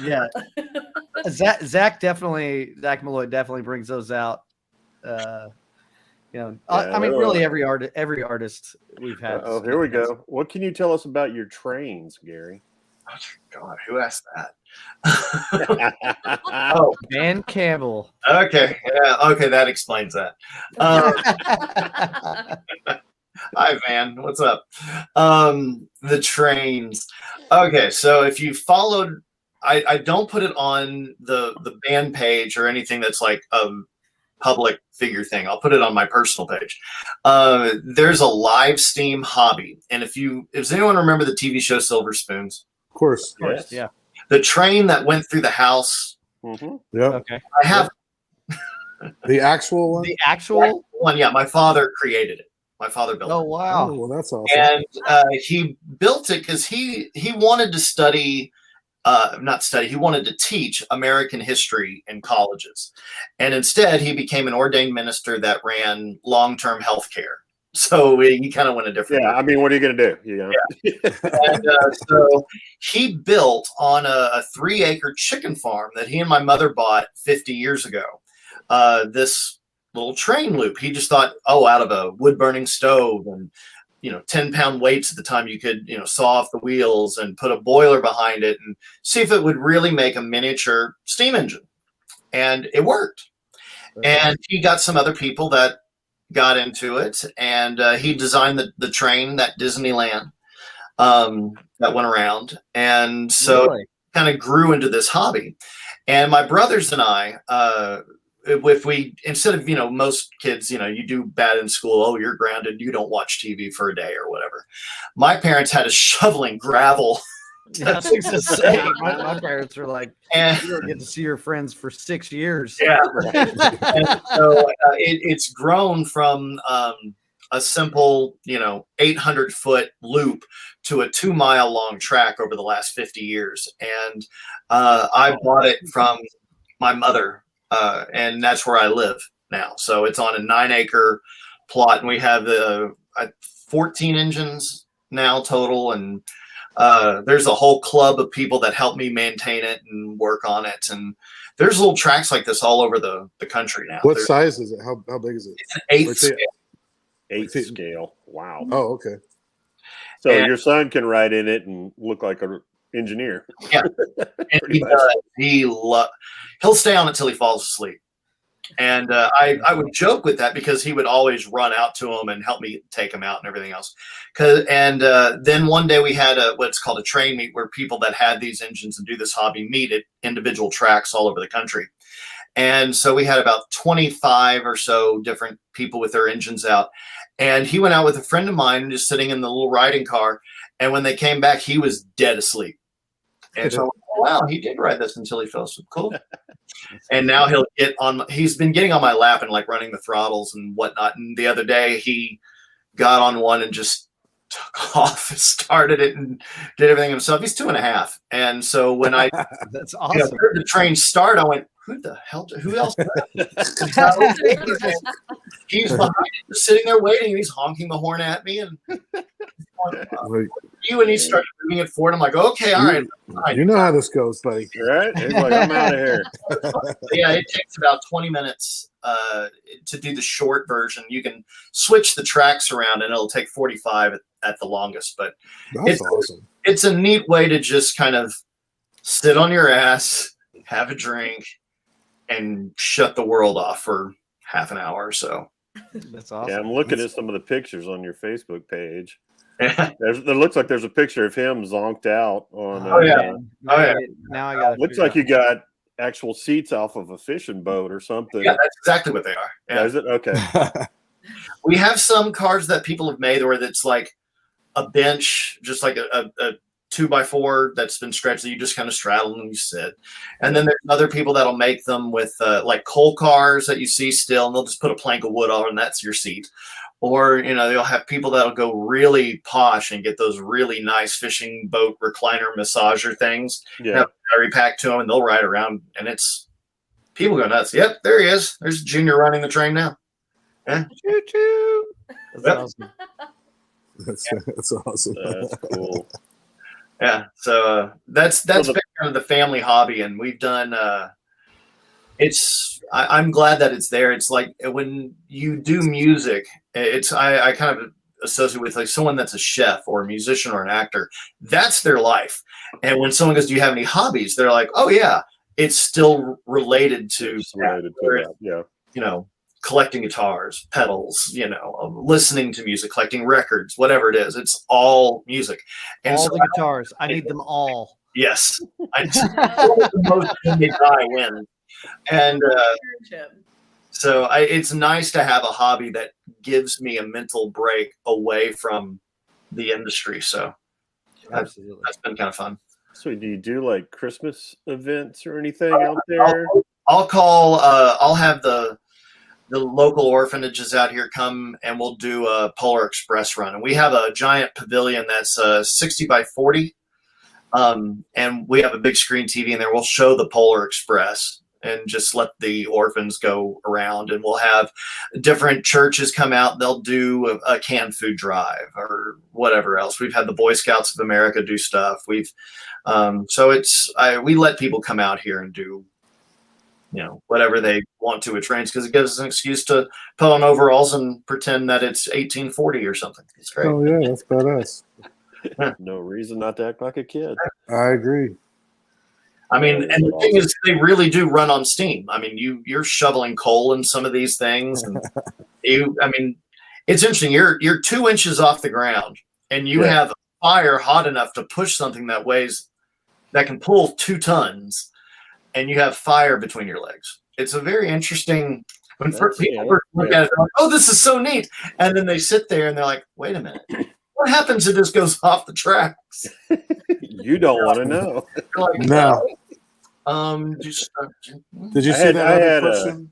Speaker 5: Yeah, Zach Malloy definitely brings those out. I mean, really every artist we've had.
Speaker 1: Oh, here we go. What can you tell us about your trains, Gary?
Speaker 3: Oh, God, who asked that?
Speaker 1: Oh,
Speaker 5: Van Campbell.
Speaker 3: Okay, yeah, okay, that explains that. Hi, Van. What's up? The trains. Okay, so if you followed, I don't put it on the band page or anything that's like a public figure thing. I'll put it on my personal page. There's a live steam hobby, and does anyone remember the TV show Silver Spoons?
Speaker 4: Of course.
Speaker 1: yes.
Speaker 5: Yeah.
Speaker 3: The train that went through the house.
Speaker 1: Mm-hmm.
Speaker 4: Yeah.
Speaker 5: Okay.
Speaker 3: I have
Speaker 4: The actual one.
Speaker 5: The actual.
Speaker 3: one. Yeah, my father created it. My father built
Speaker 5: Oh
Speaker 3: it.
Speaker 5: wow.
Speaker 4: Oh, well, that's awesome.
Speaker 3: And he built it because he wanted to study, he wanted to teach American history in colleges. And instead, he became an ordained minister that ran long-term health care. So he kind of went a different
Speaker 1: Yeah,
Speaker 3: way.
Speaker 1: I mean, what are you going to do?
Speaker 3: And so he built on a 3-acre chicken farm that he and my mother bought 50 years ago. This little train loop. He just thought, out of a wood burning stove and 10-pound weights at the time, you could saw off the wheels and put a boiler behind it and see if it would really make a miniature steam engine. And it worked. And he got some other people that got into it, and he designed the train, that Disneyland that went around, and so
Speaker 5: Really?
Speaker 3: kind of grew into this hobby. And my brothers and I, if we, instead of, most kids, you do bad in school, oh, you're grounded, you don't watch TV for a day or whatever. My parents had us shoveling gravel.
Speaker 5: Yeah, I was gonna say, my parents were like,
Speaker 3: And
Speaker 5: you don't get to see your friends for 6 years.
Speaker 3: yeah, and so it's grown from a simple, 800-foot loop to a 2-mile long track over the last 50 years. And I bought it from my mother, and that's where I live now. So it's on a 9-acre plot, and we have 14 engines now total. And there's a whole club of people that help me maintain it and work on it. And there's little tracks like this all over the country now.
Speaker 4: What size is it? How big is it?
Speaker 3: It's an 8th
Speaker 4: Let's see.
Speaker 3: scale.
Speaker 1: 8th scale. Wow.
Speaker 4: Oh, okay.
Speaker 1: So
Speaker 3: And-
Speaker 1: your son can ride in it and look like an engineer.
Speaker 3: Yeah. And
Speaker 1: Pretty
Speaker 3: he
Speaker 1: much.
Speaker 3: does. He'll stay on it till he falls asleep. And I would joke with that because he would always run out to him and help me take him out and everything else. Then one day we had what's called a train meet, where people that had these engines and do this hobby meet at individual tracks all over the country. And so we had about 25 or so different people with their engines out. And he went out with a friend of mine, just sitting in the little riding car. And when they came back, he was dead asleep. And so, wow, he did ride this until he fell asleep. Cool. And now he's been getting on my lap and like running the throttles and whatnot. And the other day he got on one and just took off and started it and did everything himself. He's 2.5. And so when I
Speaker 5: That's awesome.
Speaker 3: heard the train start, I went, who else? He's behind it, just sitting there waiting. And he's honking the horn at me. And
Speaker 4: Like,
Speaker 3: and he started moving it forward. I'm like, okay, all right.
Speaker 4: you know how this goes, buddy.
Speaker 1: Right? He's like, I'm out of here.
Speaker 3: Yeah, it takes about 20 minutes to do the short version. You can switch the tracks around and it'll take 45 at the longest. But
Speaker 4: That's awesome.
Speaker 3: it's a neat way to just kind of sit on your ass, have a drink, and shut the world off for half an hour or so.
Speaker 5: That's awesome.
Speaker 1: Yeah, I'm looking at some of the pictures on your Facebook page. There looks like there's a picture of him zonked out on.
Speaker 3: Oh, yeah.
Speaker 5: Now,
Speaker 3: Oh, yeah.
Speaker 5: Now I got.
Speaker 1: Looks like you got actual seats off of a fishing boat or something.
Speaker 3: Yeah, that's exactly what they are. Yeah.
Speaker 1: Is it? Okay.
Speaker 3: We have some cars that people have made where it's like a bench, just like a 2x4 that's been stretched that you just kind of straddle and you sit. And then there's other people that'll make them with like coal cars that you see still, and they'll just put a plank of wood on and that's your seat. Or, they'll have people that'll go really posh and get those really nice fishing boat recliner massager things.
Speaker 1: Yeah.
Speaker 3: Have a battery pack to them, and they'll ride around, and it's people go nuts. Yep, there he is. There's Junior running the train now.
Speaker 5: Choo choo. That's
Speaker 3: Yep.
Speaker 5: awesome.
Speaker 4: That's awesome.
Speaker 1: That's cool.
Speaker 3: Yeah, so that's been kind of the family hobby, and we've done. I'm glad that it's there. It's like when you do music, I kind of associate with like someone that's a chef or a musician or an actor. That's their life. And when someone goes, "Do you have any hobbies?" They're like, "Oh yeah, it's still related to
Speaker 1: It's related to that. Yeah.
Speaker 3: collecting guitars, pedals, listening to music, collecting records, whatever it is. It's all music." And
Speaker 5: All
Speaker 3: so
Speaker 5: the guitars. I need them all.
Speaker 3: yes, the most they die wins. And so it's nice to have a hobby that gives me a mental break away from the industry. So
Speaker 5: Absolutely.
Speaker 3: that's been kind of fun.
Speaker 1: So do you do like Christmas events or anything out there?
Speaker 3: I'll have the local orphanages out here come, and we'll do a Polar Express run. And we have a giant pavilion that's 60 by 40. And we have a big screen TV in there. We'll show the Polar Express and just let the orphans go around, and we'll have different churches come out. They'll do a canned food drive or whatever else. We've had the Boy Scouts of America do stuff. We let people come out here and do, whatever they want to at trains, because it gives us an excuse to put on overalls and pretend that it's 1840 or something. It's great.
Speaker 4: Oh yeah, that's badass.
Speaker 1: No reason not to act like a kid.
Speaker 4: I agree.
Speaker 3: I mean, and the thing is, they really do run on steam. I mean, you're shoveling coal in some of these things, and I mean, it's interesting. You're 2 inches off the ground, and you have a fire hot enough to push something that can pull 2 tons, and you have fire between your legs. It's a very interesting. When people first look at it, they're like, "Oh, this is so neat," and then they sit there and they're like, "Wait a minute, what happens if this goes off the tracks?"
Speaker 1: You don't want to know.
Speaker 3: Like,
Speaker 4: No.
Speaker 3: Just,
Speaker 4: Did you see that other question?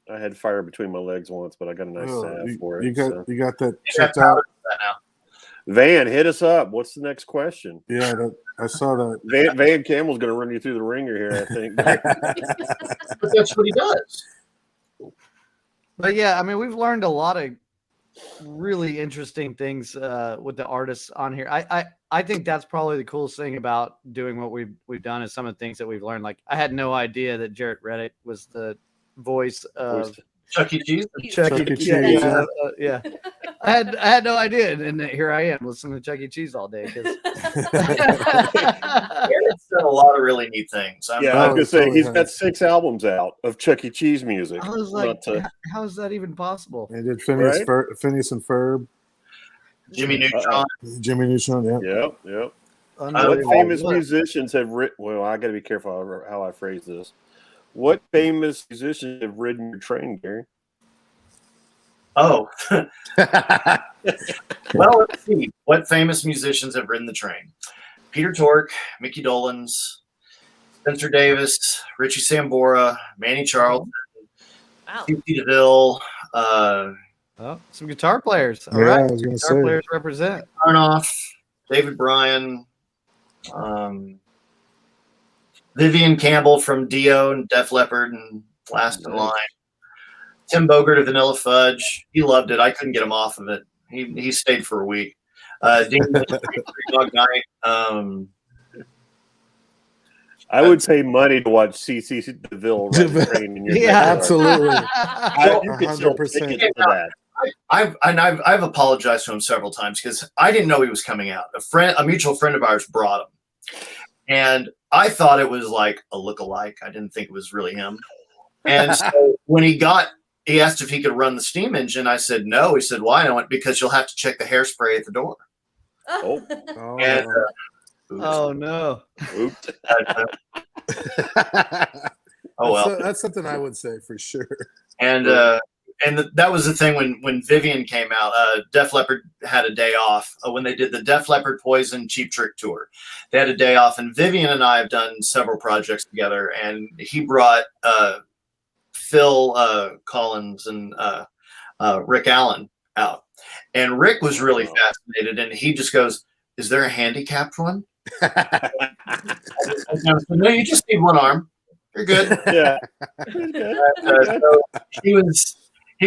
Speaker 1: I had fire between my legs once, but I got a nice salve for it.
Speaker 4: You got that
Speaker 3: you have
Speaker 4: checked out?
Speaker 3: powder for that now.
Speaker 1: Van, hit us up. What's the next question?
Speaker 4: Yeah, I saw that.
Speaker 1: Van Camel's going to run you through the ringer here, I think.
Speaker 3: But that's what he does.
Speaker 5: But yeah, I mean, we've learned a lot of really interesting things with the artists on here. I think that's probably the coolest thing about doing what we've done is some of the things that we've learned. Like I had no idea that Jarrett Reddick was the voice of
Speaker 3: Chuck E. Cheese.
Speaker 5: Chuck E.
Speaker 4: Cheese,
Speaker 5: Cheese.
Speaker 4: yeah.
Speaker 5: Yeah. I had no idea, and here I am listening to Chuck E. Cheese all day.
Speaker 3: It's done a lot of really neat things.
Speaker 1: I was going to say, he's got 6 albums out of Chuck E. Cheese music.
Speaker 5: I was like, how is that even possible?
Speaker 4: They did Phineas and Ferb.
Speaker 3: Jimmy Neutron.
Speaker 4: Jimmy Neutron, yeah.
Speaker 1: Yep. What famous musicians have written? Well, I got to be careful how I phrase this. What famous musicians have ridden your train, Gary?
Speaker 3: Oh. Well, let's see. What famous musicians have ridden the train? Peter Tork, Mickey Dolenz, Spencer Davis, Richie Sambora, Manny Charlton, C.C. DeVille,
Speaker 5: some guitar players. All
Speaker 4: yeah,
Speaker 5: right.
Speaker 4: I was going to
Speaker 5: Guitar
Speaker 4: say.
Speaker 5: players represent.
Speaker 3: Arnoff, David Bryan, Vivian Campbell from Dio and Def Leppard and Last in Line. Tim Bogert of Vanilla Fudge. He loved it. I couldn't get him off of it. He stayed for a week. Dean Dog Night.
Speaker 1: I would pay money to watch C.C. DeVille ride the train in your backyard.
Speaker 4: Absolutely.
Speaker 1: You could sell
Speaker 4: 100%.
Speaker 1: tickets for that.
Speaker 3: I've apologized to him several times because I didn't know he was coming out. A mutual friend of ours brought him, and I thought it was like a look-alike. I didn't think it was really him. And so when he asked if he could run the steam engine. I said no. He said why? And I went because you'll have to check the hairspray at the door.
Speaker 1: Oh,
Speaker 3: And,
Speaker 5: Oh no!
Speaker 1: oops.
Speaker 3: Oh well.
Speaker 4: That's something I would say for sure.
Speaker 3: And that was the thing when Vivian came out. Def Leppard had a day off when they did the Def Leppard Poison Cheap Trick tour. They had a day off, and Vivian and I have done several projects together. And he brought Phil Collins and Rick Allen out, and Rick was really fascinated, and he just goes, "Is there a handicapped one?" No, you just need one arm. You're good.
Speaker 1: Yeah.
Speaker 3: So he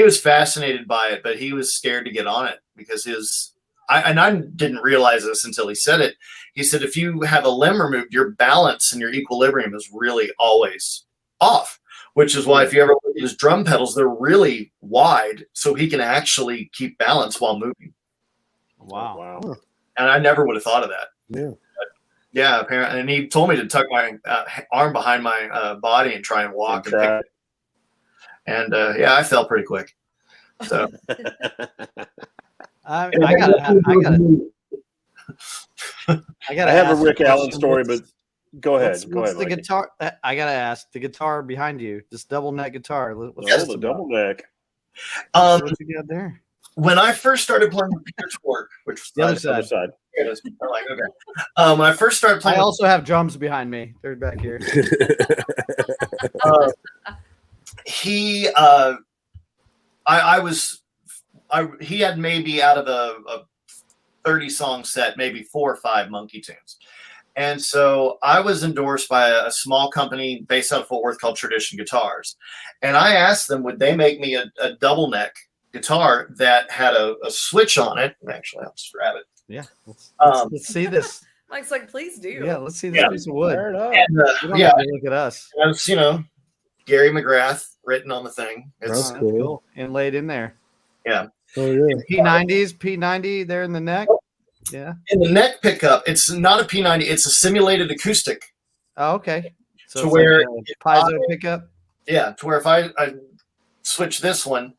Speaker 3: was fascinated by it, but he was scared to get on it because I didn't realize this until he said it. He said, if you have a limb removed, your balance and your equilibrium is really always off, which is why if you ever look at his drum pedals, they're really wide so he can actually keep balance while moving.
Speaker 5: Wow.
Speaker 3: And I never would have thought of that.
Speaker 4: Yeah.
Speaker 3: Yeah, apparently. And he told me to tuck my arm behind my body and try and walk. And I fell pretty quick. So
Speaker 5: I gotta
Speaker 1: I have a Rick Allen story, but go ahead.
Speaker 5: What's the
Speaker 1: Mikey.
Speaker 5: guitar? I gotta ask the guitar behind you. This double neck guitar.
Speaker 1: The double neck.
Speaker 5: What you got there?
Speaker 3: When I first started playing with Peter Tork, which was
Speaker 5: The other side.
Speaker 3: I'm like, okay. When I first started playing,
Speaker 5: I also have drums behind me. They're back here.
Speaker 3: He had maybe out of a 30-song set, maybe 4 or 5 monkey tunes. And so I was endorsed by a small company based out of Fort Worth called Tradition Guitars. And I asked them, would they make me a double neck guitar that had a switch on it? Actually, I'll just grab it.
Speaker 5: Yeah. Let's see this.
Speaker 2: Mike's like, please do.
Speaker 5: Yeah, let's see this piece of wood.
Speaker 1: Fair enough.
Speaker 3: And,
Speaker 5: You don't have to look at us.
Speaker 3: it's, Gary McGrath written on the thing. It's
Speaker 4: That's cool.
Speaker 5: Inlaid in there.
Speaker 4: Oh yeah.
Speaker 5: P90 there in the neck. Yeah.
Speaker 3: in the neck pickup. It's not a P90. It's a simulated acoustic.
Speaker 5: Oh, okay. So
Speaker 3: To
Speaker 5: it's
Speaker 3: where
Speaker 5: like a piezo pickup.
Speaker 3: Yeah, to where if I switch this one,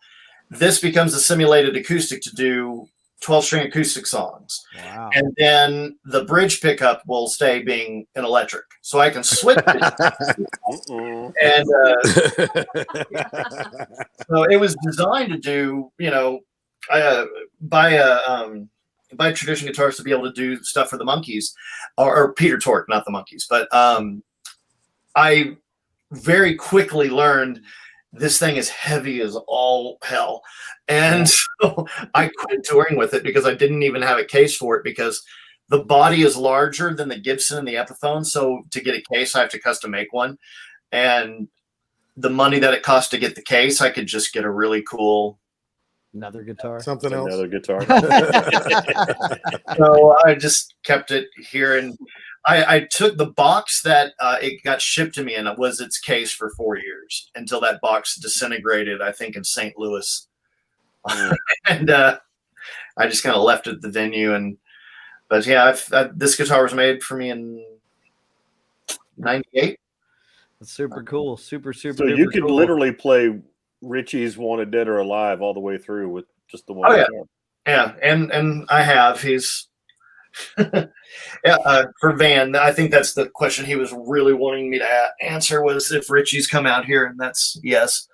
Speaker 3: this becomes a simulated acoustic to do 12-string acoustic songs.
Speaker 5: Wow.
Speaker 3: And then the bridge pickup will stay being an electric. So I can switch it. And so it was designed to do, buy tradition guitars to be able to do stuff for the Monkees, or Peter Tork, not the Monkees. But I very quickly learned this thing is heavy as all hell. And so I quit touring with it because I didn't even have a case for it, because the body is larger than the Gibson and the Epiphone. So to get a case, I have to custom make one. And the money that it cost to get the case, I could just get a really cool
Speaker 5: Another guitar.
Speaker 4: Something else.
Speaker 1: Another guitar.
Speaker 3: So I just kept it here, and I took the box that it got shipped to me, and it was its case for 4 years until that box disintegrated, I think, in St. Louis. And I just kind of left it at the venue. But yeah, this guitar was made for me in '98.
Speaker 5: That's super cool. Super.
Speaker 1: So you could
Speaker 5: cool.
Speaker 1: literally play Richie's Wanted Dead or Alive all the way through with just the one.
Speaker 3: Oh, yeah.
Speaker 1: guitar.
Speaker 3: Yeah, and I have. He's for Van. I think that's the question he was really wanting me to answer, was if Richie's come out here, and that's yes.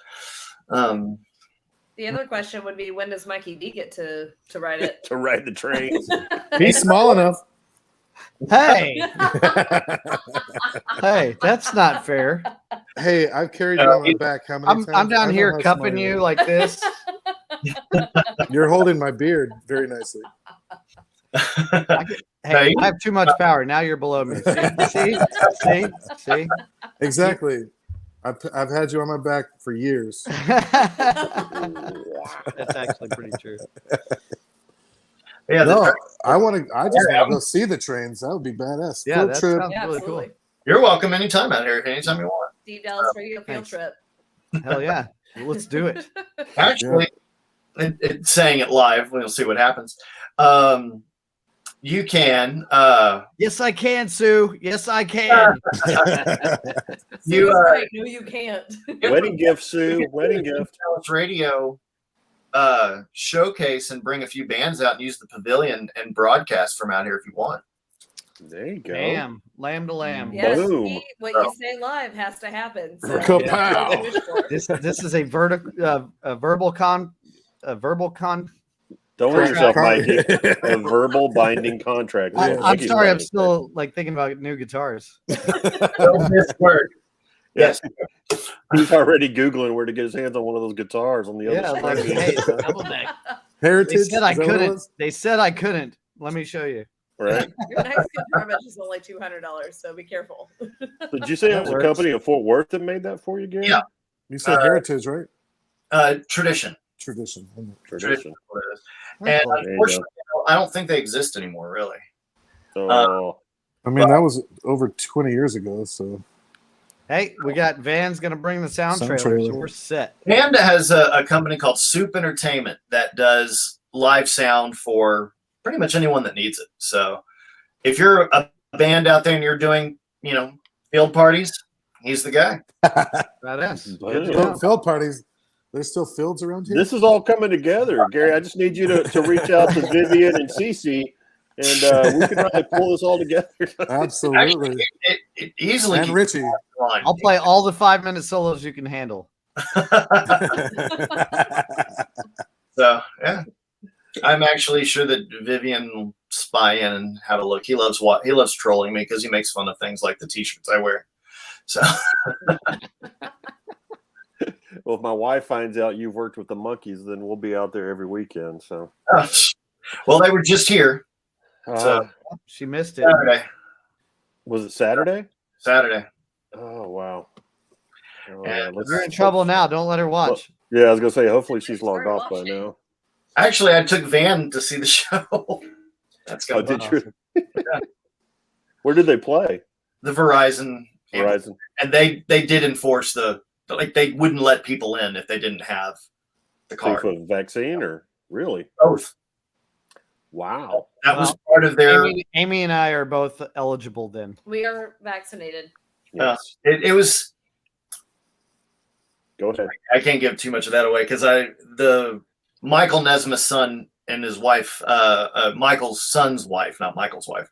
Speaker 2: The other question would be, when does Mikey D get to ride it?
Speaker 1: To ride the train.
Speaker 4: He's small enough.
Speaker 5: Hey, hey, that's not fair.
Speaker 4: Hey, I've carried you on my back how many times?
Speaker 5: I'm down
Speaker 4: I
Speaker 5: here
Speaker 4: know how
Speaker 5: cupping
Speaker 4: small
Speaker 5: you
Speaker 4: are.
Speaker 5: like this.
Speaker 4: You're holding my beard very nicely.
Speaker 5: Hey, I have too much power. Now you're below me. See?
Speaker 4: Exactly. I've had you on my back for years.
Speaker 5: That's actually pretty true.
Speaker 3: Yeah,
Speaker 4: No,
Speaker 3: I
Speaker 4: I just want to go see the trains. That would be badass.
Speaker 5: Yeah,
Speaker 4: Field
Speaker 5: that
Speaker 4: trip.
Speaker 5: sounds
Speaker 2: Yeah,
Speaker 5: really cool.
Speaker 2: absolutely.
Speaker 3: You're welcome anytime out here, anytime you want.
Speaker 2: Steve Dallas Radio Field
Speaker 5: Thanks.
Speaker 2: Trip.
Speaker 5: Hell yeah. Let's do it.
Speaker 3: Actually, it's saying it live. We'll see what happens. You can.
Speaker 5: Yes, I can, Sue. Yes, I can.
Speaker 3: You
Speaker 2: Right. No, you can't.
Speaker 1: Wedding gift, Sue. Wedding gift.
Speaker 3: Dallas Radio showcase and bring a few bands out and use the pavilion and broadcast from out here if you want.
Speaker 1: There you go.
Speaker 5: Damn. Lamb to lamb.
Speaker 2: Yes,
Speaker 1: Boom.
Speaker 2: Steve, what you say live has to happen. So
Speaker 4: Kapow.
Speaker 5: This is a verbal con.
Speaker 1: Don't worry yourself, Mikey.
Speaker 4: Contract.
Speaker 1: A verbal binding contract.
Speaker 4: I-
Speaker 1: Mikey's
Speaker 5: I'm sorry. I'm
Speaker 1: got it.
Speaker 5: still like thinking about new guitars.
Speaker 3: Don't miss word. Yes.
Speaker 1: He's already Googling where to get his hands on one of those guitars on the
Speaker 5: Yeah,
Speaker 1: other
Speaker 5: like,
Speaker 1: side.
Speaker 5: hey, double neck.
Speaker 4: Heritage.
Speaker 5: They said I
Speaker 4: is that what it
Speaker 5: couldn't.
Speaker 4: was?
Speaker 5: They said I couldn't. Let me show you.
Speaker 1: Right?
Speaker 2: your next guitar is only $200, so be careful.
Speaker 1: Did you say it
Speaker 5: That
Speaker 1: was a
Speaker 5: works.
Speaker 1: company in Fort Worth that made that for you, Gary?
Speaker 3: Yeah.
Speaker 4: You said heritage, right?
Speaker 3: Tradition.
Speaker 4: Tradition.
Speaker 1: Tradition.
Speaker 3: What it is.
Speaker 5: That's
Speaker 3: And
Speaker 5: cool.
Speaker 3: unfortunately, I don't think they exist anymore, really.
Speaker 1: So,
Speaker 4: I mean, that was over 20 years ago. So
Speaker 5: Hey, we got Van's gonna bring the sound
Speaker 4: Sound
Speaker 5: trailer, so
Speaker 4: trailer.
Speaker 5: we're set.
Speaker 3: Panda has a company called Soup Entertainment that does live sound for pretty much anyone that needs it. So if you're a band out there and you're doing, field parties, he's the guy.
Speaker 5: Badass.
Speaker 1: Boom.
Speaker 5: Good to know.
Speaker 4: field parties. There's still fields around here.
Speaker 1: this is all coming together, Gary. I just need you to reach out to Vivian and Cece, and we can probably pull this all together.
Speaker 4: Absolutely.
Speaker 3: Actually, it easily
Speaker 4: And
Speaker 3: can
Speaker 4: Richie.
Speaker 3: line.
Speaker 5: I'll play all the 5-minute solos you can handle.
Speaker 3: So yeah, I'm actually sure that Vivian will spy in and have a look. He loves trolling me because he makes fun of things like the t-shirts I wear. So
Speaker 1: Well, if my wife finds out you've worked with the Monkees, then we'll be out there every weekend. So,
Speaker 3: well, they were just here So-
Speaker 5: She missed it.
Speaker 3: Saturday.
Speaker 1: was it Saturday?
Speaker 3: Saturday.
Speaker 1: Oh wow! Oh,
Speaker 3: Yeah,
Speaker 5: You're in trouble now. Don't let her watch.
Speaker 1: Yeah, I was gonna say. Hopefully, she's
Speaker 2: She's
Speaker 1: logged
Speaker 2: already
Speaker 1: off by
Speaker 2: watching.
Speaker 1: now.
Speaker 3: Actually, I took Van to see the show. That's
Speaker 1: Oh,
Speaker 3: going
Speaker 1: did you? Where did they play?
Speaker 3: the Verizon.
Speaker 1: Verizon.
Speaker 3: And they did enforce they wouldn't let people in if they didn't have the
Speaker 1: Think
Speaker 3: card.
Speaker 1: for the vaccine or really?
Speaker 3: Both.
Speaker 1: Wow.
Speaker 3: That was part of their.
Speaker 5: Amy and I are both eligible then.
Speaker 2: We are vaccinated.
Speaker 1: Yes.
Speaker 3: It was.
Speaker 1: Go ahead.
Speaker 3: I can't give too much of that away because the Michael Nesmith's son and his wife, Michael's son's wife, not Michael's wife,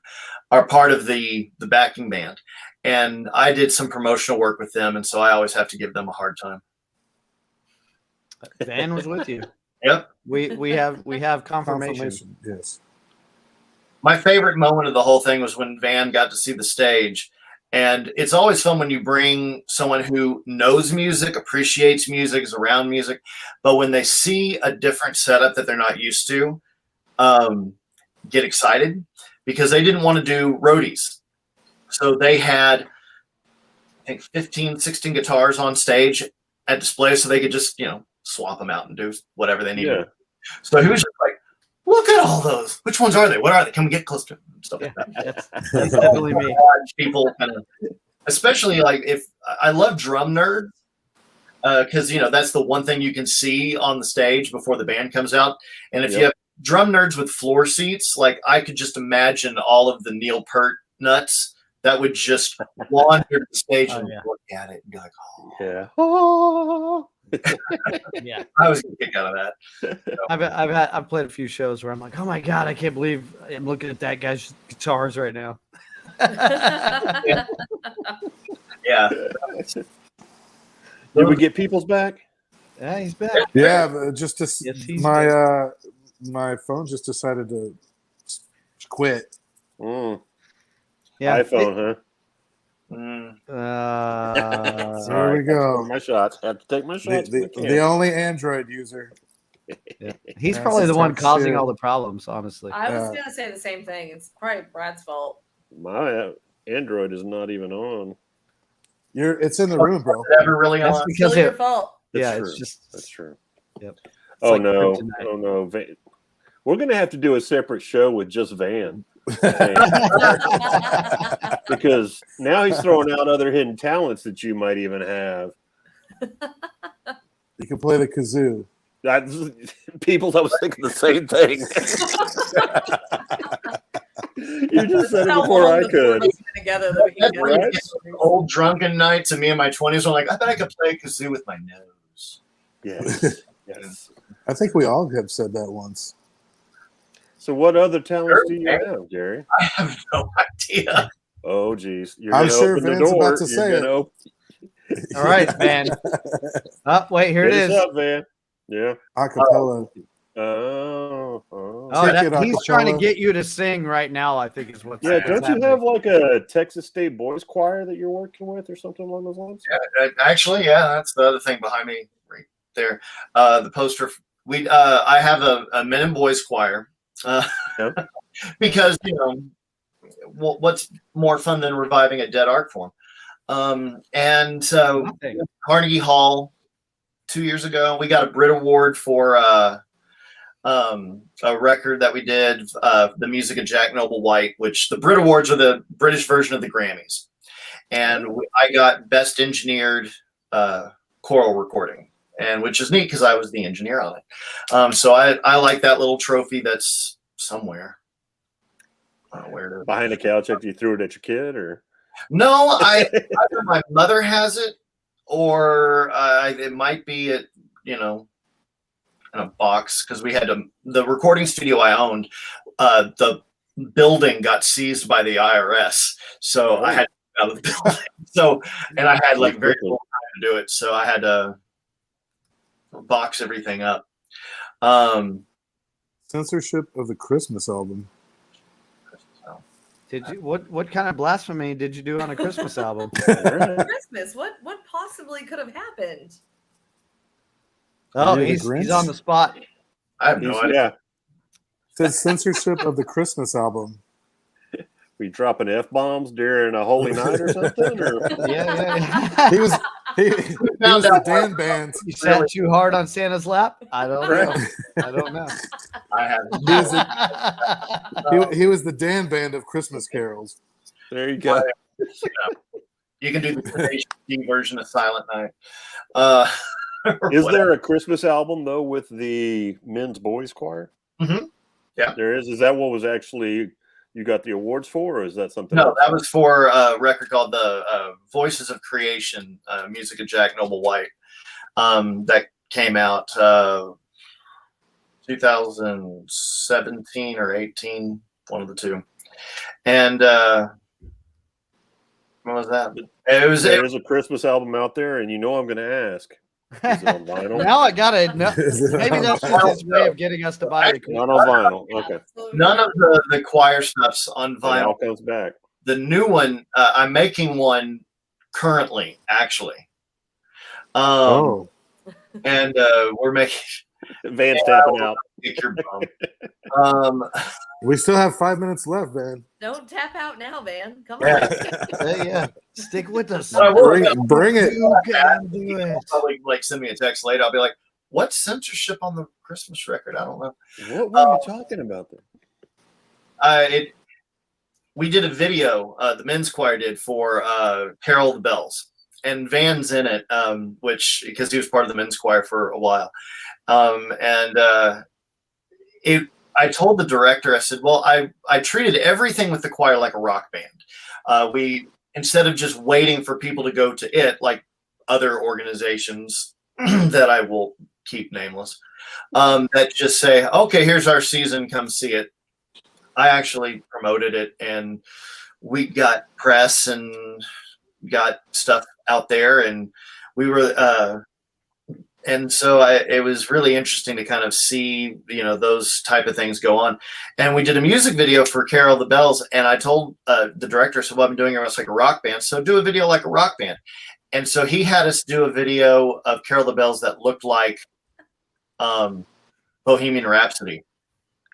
Speaker 3: are part of the backing band, and I did some promotional work with them, and so I always have to give them a hard time.
Speaker 5: Van was with you.
Speaker 3: Yep.
Speaker 5: We have confirmation.
Speaker 4: Yes.
Speaker 3: My favorite moment of the whole thing was when Van got to see the stage. And it's always fun when you bring someone who knows music, appreciates music, is around music, but when they see a different setup that they're not used to, get excited because they didn't want to do roadies. So they had, I think, 15, 16 guitars on stage at display so they could just, swap them out and do whatever they needed.
Speaker 1: Yeah.
Speaker 3: So he was just like, look at all those. Which ones are they? What are they? Can we get close to them? Stuff like that.
Speaker 5: That's definitely me.
Speaker 3: People kind of, especially like if I love drum nerds because that's the one thing you can see on the stage before the band comes out. And if you have drum nerds with floor seats, like I could just imagine all of the Neil Peart nuts that would just wander the stage and look at it and be like,
Speaker 1: Yeah.
Speaker 5: Yeah.
Speaker 3: I was gonna kick out of that.
Speaker 5: I've played a few shows where I'm like, oh my god, I can't believe I'm looking at that guy's guitars right now.
Speaker 3: Yeah.
Speaker 1: Did we get Peoples back?
Speaker 5: Yeah, he's back.
Speaker 4: Yeah, but just to
Speaker 5: Yes, he's
Speaker 4: my phone just decided to quit.
Speaker 1: Mm.
Speaker 5: Yeah.
Speaker 1: iPhone, huh?
Speaker 4: There we go.
Speaker 1: My shots. Have to take my shots.
Speaker 4: The only Android user.
Speaker 5: Yeah. He's
Speaker 4: That's
Speaker 5: probably the
Speaker 4: some
Speaker 5: one causing
Speaker 4: shit.
Speaker 5: all the problems, honestly.
Speaker 2: I was gonna say the same thing. It's probably Brad's fault.
Speaker 1: My Android is not even on.
Speaker 4: It's in the room, bro.
Speaker 3: Never really
Speaker 5: That's
Speaker 3: on.
Speaker 5: because
Speaker 2: Still your fault.
Speaker 1: That's
Speaker 5: yeah,
Speaker 1: true.
Speaker 5: it's just
Speaker 1: That's true.
Speaker 5: Yep.
Speaker 1: Oh
Speaker 5: like
Speaker 1: no!
Speaker 5: kryptonite.
Speaker 1: Oh no! We're gonna have to do a separate show with just Van because now he's throwing out other hidden talents that you might even have.
Speaker 4: You can play the kazoo.
Speaker 1: People, I was thinking the same thing. You just said it
Speaker 2: How
Speaker 1: before
Speaker 2: long
Speaker 1: I could.
Speaker 2: we've been together that we can get
Speaker 1: Right?
Speaker 3: Old drunken nights and me in my 20s were like, I bet I could play kazoo with my nose.
Speaker 1: Yes. Yes.
Speaker 4: I think we all have said that once.
Speaker 1: So, what other talents do you
Speaker 3: Sure.
Speaker 1: have, Gary?
Speaker 3: I have no idea.
Speaker 1: Oh, geez. You're
Speaker 4: I'm
Speaker 1: gonna
Speaker 4: sure
Speaker 1: open the
Speaker 4: Van's
Speaker 1: door.
Speaker 4: about to say
Speaker 1: You're
Speaker 4: it.
Speaker 1: gonna open.
Speaker 5: all right, Van. Oh, wait, here it
Speaker 1: Hit
Speaker 5: is.
Speaker 1: us up, Van. Yeah.
Speaker 4: Acapella.
Speaker 1: Oh.
Speaker 5: Oh,
Speaker 4: Take it,
Speaker 5: he's trying to
Speaker 4: acapella.
Speaker 5: get you to sing right now, I think is what's
Speaker 1: Yeah,
Speaker 5: what's
Speaker 1: don't you
Speaker 5: happening.
Speaker 1: have like a Texas State Boys Choir that you're working with or something along those lines?
Speaker 3: Actually, yeah, that's the other thing behind me right there. The poster. I have a men and boys choir
Speaker 1: Yep.
Speaker 3: because what's more fun than reviving a dead art form? And so
Speaker 5: Nothing.
Speaker 3: Carnegie Hall 2 years ago, we got a Brit Award for a record that we did, the music of Jack Noble White, which the Brit Awards are the British version of the Grammys. And I got best engineered choral recording, and which is neat because I was the engineer on it. So I like that little trophy that's somewhere. I don't know where it is.
Speaker 1: Behind the couch after you threw it at your kid, or
Speaker 3: No, either my mother has it, or it might be at in a box because we had the recording studio I owned. The building got seized by the IRS, so I had to get out of the building. So, and I had like very little time to do it, so I had to box everything up.
Speaker 4: Censorship of the Christmas album.
Speaker 5: Did you what kind of blasphemy did you do on a Christmas album?
Speaker 2: Christmas. What possibly could have happened?
Speaker 5: Oh,
Speaker 4: You're the
Speaker 5: he's
Speaker 4: Grinch?
Speaker 5: on the spot.
Speaker 3: I have no idea.
Speaker 1: Yeah,
Speaker 4: It says censorship of the Christmas album.
Speaker 1: we dropping F-bombs during a holy night or something, or
Speaker 5: Yeah.
Speaker 4: He was the Dan band.
Speaker 5: You sat too hard on Santa's lap? I don't know. I don't know.
Speaker 3: I have.
Speaker 4: He was the Dan band of Christmas carols.
Speaker 1: there you go.
Speaker 3: You can do the Tenacious D version of Silent Night.
Speaker 1: Is there a Christmas album though with the men's boys choir?
Speaker 3: Mhm. Yeah.
Speaker 1: There is. Is that what was actually you got the awards for, or is that something
Speaker 3: No,
Speaker 1: else?
Speaker 3: that was for a record called the Voices of Creation, music of Jack Noble White. That came out 2017 or 18, one of the two. And what was that? It was
Speaker 1: There is a Christmas album out there, and I'm going to ask. Is it on vinyl?
Speaker 5: Now I gotta know. Maybe that's just his way of getting us to buy the
Speaker 1: Not on vinyl. Okay.
Speaker 3: none of the choir stuff's on
Speaker 1: It
Speaker 3: vinyl.
Speaker 1: all comes back.
Speaker 3: The new one, I'm making one currently, actually.
Speaker 4: Oh,
Speaker 3: And we're making
Speaker 1: Van's tapping out.
Speaker 3: kick your bum.
Speaker 4: we still have 5 minutes left, man.
Speaker 2: Don't tap out now, Van. Come
Speaker 3: Yeah.
Speaker 2: on.
Speaker 5: yeah, stick with us.
Speaker 3: But I will-
Speaker 4: Bring it.
Speaker 5: You can do it.
Speaker 3: Probably like send me a text later. I'll be like, "What's censorship on the Christmas record?" I don't know.
Speaker 1: What were you talking about there?
Speaker 3: We did a video. The men's choir did for Carol of the Bells, and Van's in it, which because he was part of the men's choir for a while, I told the director, I said, well, I treated everything with the choir like a rock band. We, instead of just waiting for people to go to it, like other organizations that I will keep nameless, that just say, okay, here's our season, come see it. I actually promoted it, and we got press and got stuff out there, and we were, and so it was really interesting to kind of see, those type of things go on. And we did a music video for Carol of the Bells. And I told the director, so well, I'm doing it like a rock band. So do a video like a rock band. And so he had us do a video of Carol of the Bells that looked like Bohemian Rhapsody.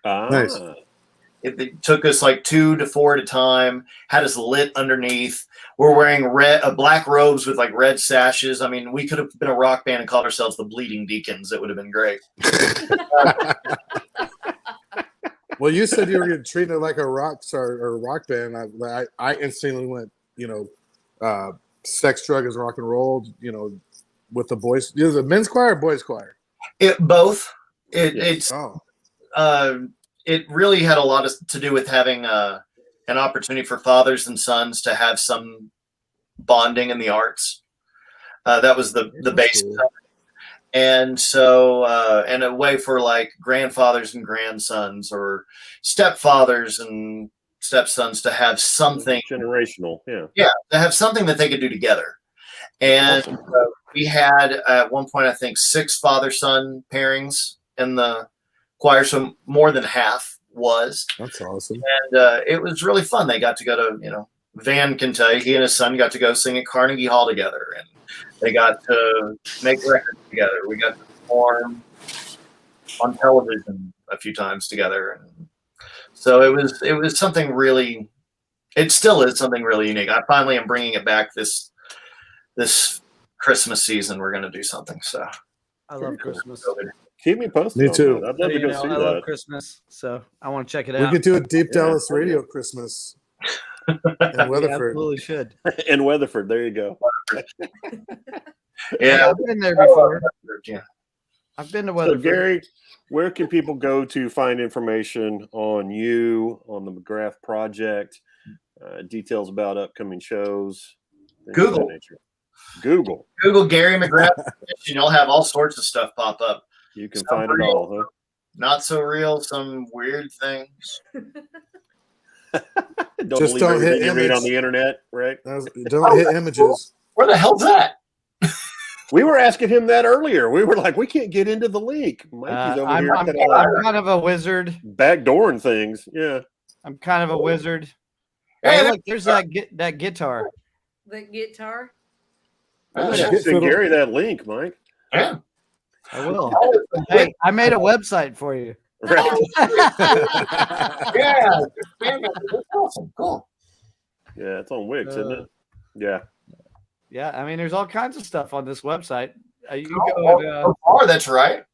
Speaker 4: Nice.
Speaker 3: It took us like 2 to 4 at a time, had us lit underneath. We're wearing black robes with like red sashes. I mean, we could have been a rock band and called ourselves the Bleeding Deacons. It would have been great.
Speaker 4: Well, you said you were going to treat it like a rock star or a rock band. I instantly went, sex, drug, and rock and roll, with the boys. Is it men's choir or boys choir?
Speaker 3: Both. It really had a lot to do with having an opportunity for fathers and sons to have some bonding in the arts. That was the basis of it. And so, and a way for like grandfathers and grandsons or stepfathers and stepsons to have something
Speaker 1: generational. Yeah.
Speaker 3: Yeah. To have something that they could do together. And we had at one point, I think 6 father-son pairings in the choir. So more than half was.
Speaker 4: That's awesome.
Speaker 3: And it was really fun. They got to go to, Van can tell you, he and his son got to go sing at Carnegie Hall together, and they got to make records together. We got to perform on television a few times together. And so it was something really, it still is something really unique. I finally am bringing it back this Christmas season. We're going to do something. So
Speaker 5: I love Christmas.
Speaker 1: Keep me posted.
Speaker 4: Me too.
Speaker 1: I'd love to go see
Speaker 5: I
Speaker 1: that.
Speaker 5: love Christmas, so I want to check it
Speaker 4: We
Speaker 5: out.
Speaker 4: could do a Deep Dallas Radio Christmas in
Speaker 5: We
Speaker 4: Weatherford.
Speaker 5: absolutely should.
Speaker 1: In Weatherford, there you go.
Speaker 3: yeah,
Speaker 5: I've been there before.
Speaker 3: yeah.
Speaker 5: I've been to
Speaker 1: So
Speaker 5: Weatherford.
Speaker 1: Gary, where can people go to find information on you, on the McGrath Project, details about upcoming shows? things of that
Speaker 3: Google.
Speaker 1: nature? Google.
Speaker 3: Google Gary McGrath, and you'll have all sorts of stuff pop up.
Speaker 1: You can
Speaker 3: Some
Speaker 1: find it
Speaker 3: real,
Speaker 1: all, huh?
Speaker 3: Not so real, some weird things.
Speaker 1: Don't
Speaker 4: Just
Speaker 1: believe
Speaker 4: don't
Speaker 1: everything
Speaker 4: hit
Speaker 1: you read on
Speaker 4: image.
Speaker 1: the internet, right?
Speaker 4: Don't hit images.
Speaker 3: Where the hell's that?
Speaker 1: We were asking him that earlier. We were like, we can't get into the link. Mikey's over
Speaker 5: I'm
Speaker 1: here
Speaker 5: kind of a wizard.
Speaker 1: backdooring things. Yeah.
Speaker 5: I'm kind of a wizard.
Speaker 3: Hey,
Speaker 5: Hey, look, there's that guitar.
Speaker 2: The guitar.
Speaker 1: Send Gary that link, Mike.
Speaker 3: Yeah.
Speaker 5: I will. Hey, I made a website for you.
Speaker 1: Right.
Speaker 3: Yeah. That's awesome. Cool.
Speaker 1: Yeah, it's on Wix, isn't it? Yeah.
Speaker 5: Yeah, I mean, there's all kinds of stuff on this website. You can
Speaker 3: Oh,
Speaker 5: go
Speaker 3: oh, that's right.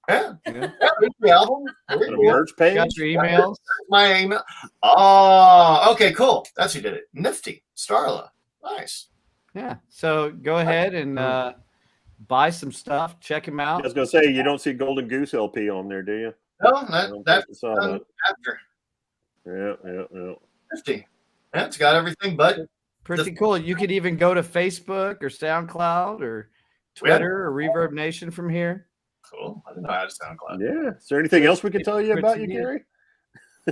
Speaker 3: Yeah.
Speaker 5: and
Speaker 3: Yeah, there's the album.
Speaker 1: A merch page.
Speaker 5: got your emails.
Speaker 3: My email. Oh, okay, cool. That's who did it. Nifty. Starla. Nice.
Speaker 5: Yeah, so go ahead and buy some stuff. Check him
Speaker 1: I
Speaker 5: out.
Speaker 1: was gonna say you don't see Golden Goose LP on there, do you?
Speaker 3: No,
Speaker 1: I don't
Speaker 3: that's
Speaker 1: think I saw
Speaker 3: done
Speaker 1: that.
Speaker 3: after.
Speaker 1: Yeah.
Speaker 3: 50. Yeah, it's got everything but
Speaker 5: Pretty cool. You could even go to Facebook or SoundCloud or Twitter or Reverb Nation from here.
Speaker 3: cool. I didn't know how to SoundCloud.
Speaker 1: Yeah. Is there anything else we can tell you about you,
Speaker 5: Pretty
Speaker 1: Gary?
Speaker 3: I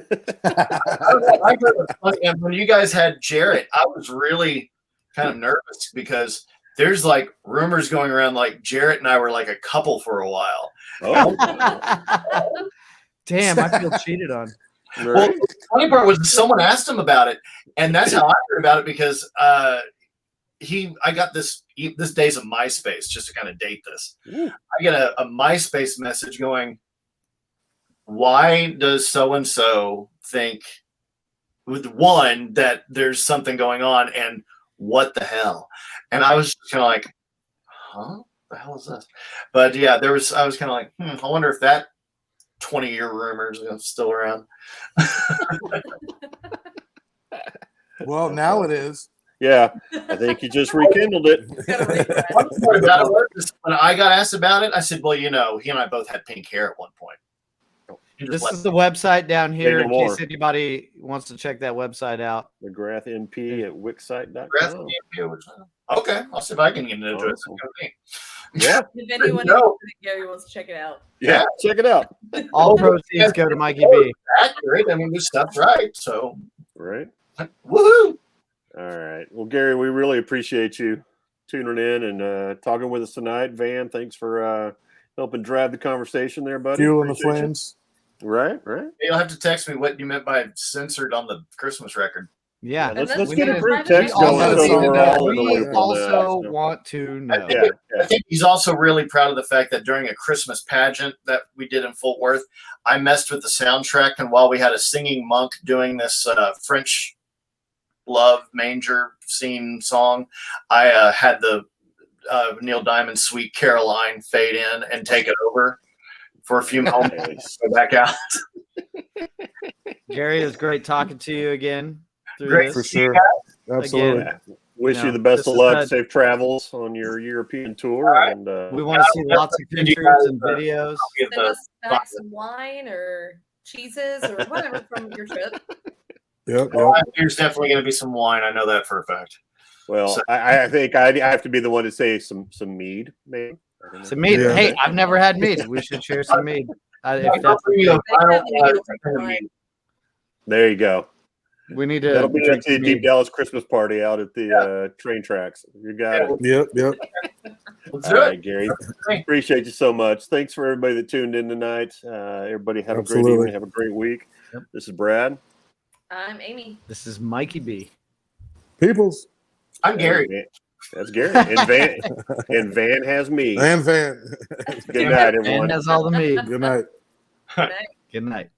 Speaker 3: don't know. I heard it was funny. And when you guys had Jarrett, I was really kind of nervous because there's like rumors going around like Jarrett and I were like a couple for a while.
Speaker 1: Oh,
Speaker 5: Damn, I feel cheated on.
Speaker 3: Well,
Speaker 1: right.
Speaker 3: the funny part was someone asked him about it, and that's how I heard about it because I got this days of MySpace just to kind of date this.
Speaker 1: Ooh.
Speaker 3: I get a MySpace message going, why does so and so think with one that there's something going on and what the hell? And I was kind of like, huh? What the hell is this? But yeah, I was kind of like, I wonder if that 20-year rumor is still around.
Speaker 4: Well, now it is.
Speaker 1: Yeah. I think you just rekindled it.
Speaker 3: One part about it was when I got asked about it, I said, well, he and I both had pink hair at one point. He just
Speaker 5: This
Speaker 3: left
Speaker 5: is the website down here
Speaker 1: no
Speaker 5: in
Speaker 1: more.
Speaker 5: case anybody wants to check that website out.
Speaker 1: McGrath NP at wixsite.com.
Speaker 3: Okay, I'll see if I can get into it.
Speaker 1: Awesome. Yeah.
Speaker 2: If anyone
Speaker 3: No.
Speaker 2: Gary wants to check it out.
Speaker 1: Yeah. Check it out.
Speaker 5: All proceeds go to Mikey B.
Speaker 3: Accurate. I mean, this stuff's right. So,
Speaker 1: Right.
Speaker 3: woohoo!
Speaker 1: All right. Well, Gary, we really appreciate you tuning in and talking with us tonight. Van, thanks for helping drive the conversation there, buddy.
Speaker 4: Fuel in the
Speaker 1: Appreciate you.
Speaker 4: flames.
Speaker 1: Right.
Speaker 3: You'll have to text me what you meant by censored on the Christmas record.
Speaker 5: Yeah.
Speaker 1: Let's
Speaker 2: that's
Speaker 1: get a
Speaker 2: good.
Speaker 1: group
Speaker 2: We
Speaker 1: text
Speaker 5: We
Speaker 1: going
Speaker 5: also,
Speaker 1: so
Speaker 5: need to
Speaker 1: we're
Speaker 5: know-
Speaker 1: all in the
Speaker 5: we
Speaker 1: loop on
Speaker 5: also
Speaker 1: that.
Speaker 5: want to know.
Speaker 1: Yeah.
Speaker 3: I think he's also really proud of the fact that during a Christmas pageant that we did in Fort Worth, I messed with the soundtrack, and while we had a singing monk doing this French love manger scene song, I had the Neil Diamond Sweet Caroline fade in and take it over for a few moments. Go back out.
Speaker 5: Gary, it was great talking to you again. through
Speaker 3: Great
Speaker 5: this.
Speaker 4: For sure. Absolutely.
Speaker 5: Again,
Speaker 1: Wish
Speaker 5: You
Speaker 1: you
Speaker 5: know,
Speaker 1: the best
Speaker 5: this
Speaker 1: of
Speaker 5: is
Speaker 1: luck,
Speaker 5: good.
Speaker 1: safe travels on your European tour,
Speaker 3: right.
Speaker 1: and
Speaker 5: we want to see lots of
Speaker 3: Send you
Speaker 5: pictures
Speaker 3: guys,
Speaker 5: and videos.
Speaker 3: Give
Speaker 2: Send
Speaker 3: the-
Speaker 2: us back some wine or cheeses or whatever from your trip.
Speaker 4: Yep.
Speaker 3: Well,
Speaker 4: Yep.
Speaker 3: there's definitely going to be some wine. I know that for a fact.
Speaker 1: well,
Speaker 3: So-
Speaker 1: I think I have to be the one to say some mead, maybe. I don't know.
Speaker 5: Some mead.
Speaker 4: Yeah.
Speaker 5: Hey, I've never had mead. We should share some mead. If
Speaker 3: I'll
Speaker 5: that's
Speaker 3: bring you a
Speaker 2: They
Speaker 3: vinyl,
Speaker 2: have the
Speaker 3: uh,
Speaker 2: wine.
Speaker 1: There you go.
Speaker 5: we need to
Speaker 1: That'll be at
Speaker 5: drink
Speaker 1: the
Speaker 5: some
Speaker 1: Deep
Speaker 5: mead.
Speaker 1: Dallas Christmas party out at the train tracks. You got it.
Speaker 4: Yep. Yep.
Speaker 3: Let's
Speaker 1: All
Speaker 3: do
Speaker 1: right,
Speaker 3: it.
Speaker 1: Gary. Appreciate you so much. Thanks for everybody that tuned in tonight. Everybody have a great
Speaker 4: Absolutely.
Speaker 1: evening. Have a great week.
Speaker 5: Yep.
Speaker 1: This is Brad.
Speaker 2: I'm Amy.
Speaker 5: This is Mikey B.
Speaker 4: Peoples
Speaker 3: I'm Gary.
Speaker 1: That's Gary. And Van has me.
Speaker 4: and Van.
Speaker 1: Good night,
Speaker 5: And
Speaker 1: everyone.
Speaker 5: has all the mead.
Speaker 4: Good night.
Speaker 2: Good night.
Speaker 5: Good night.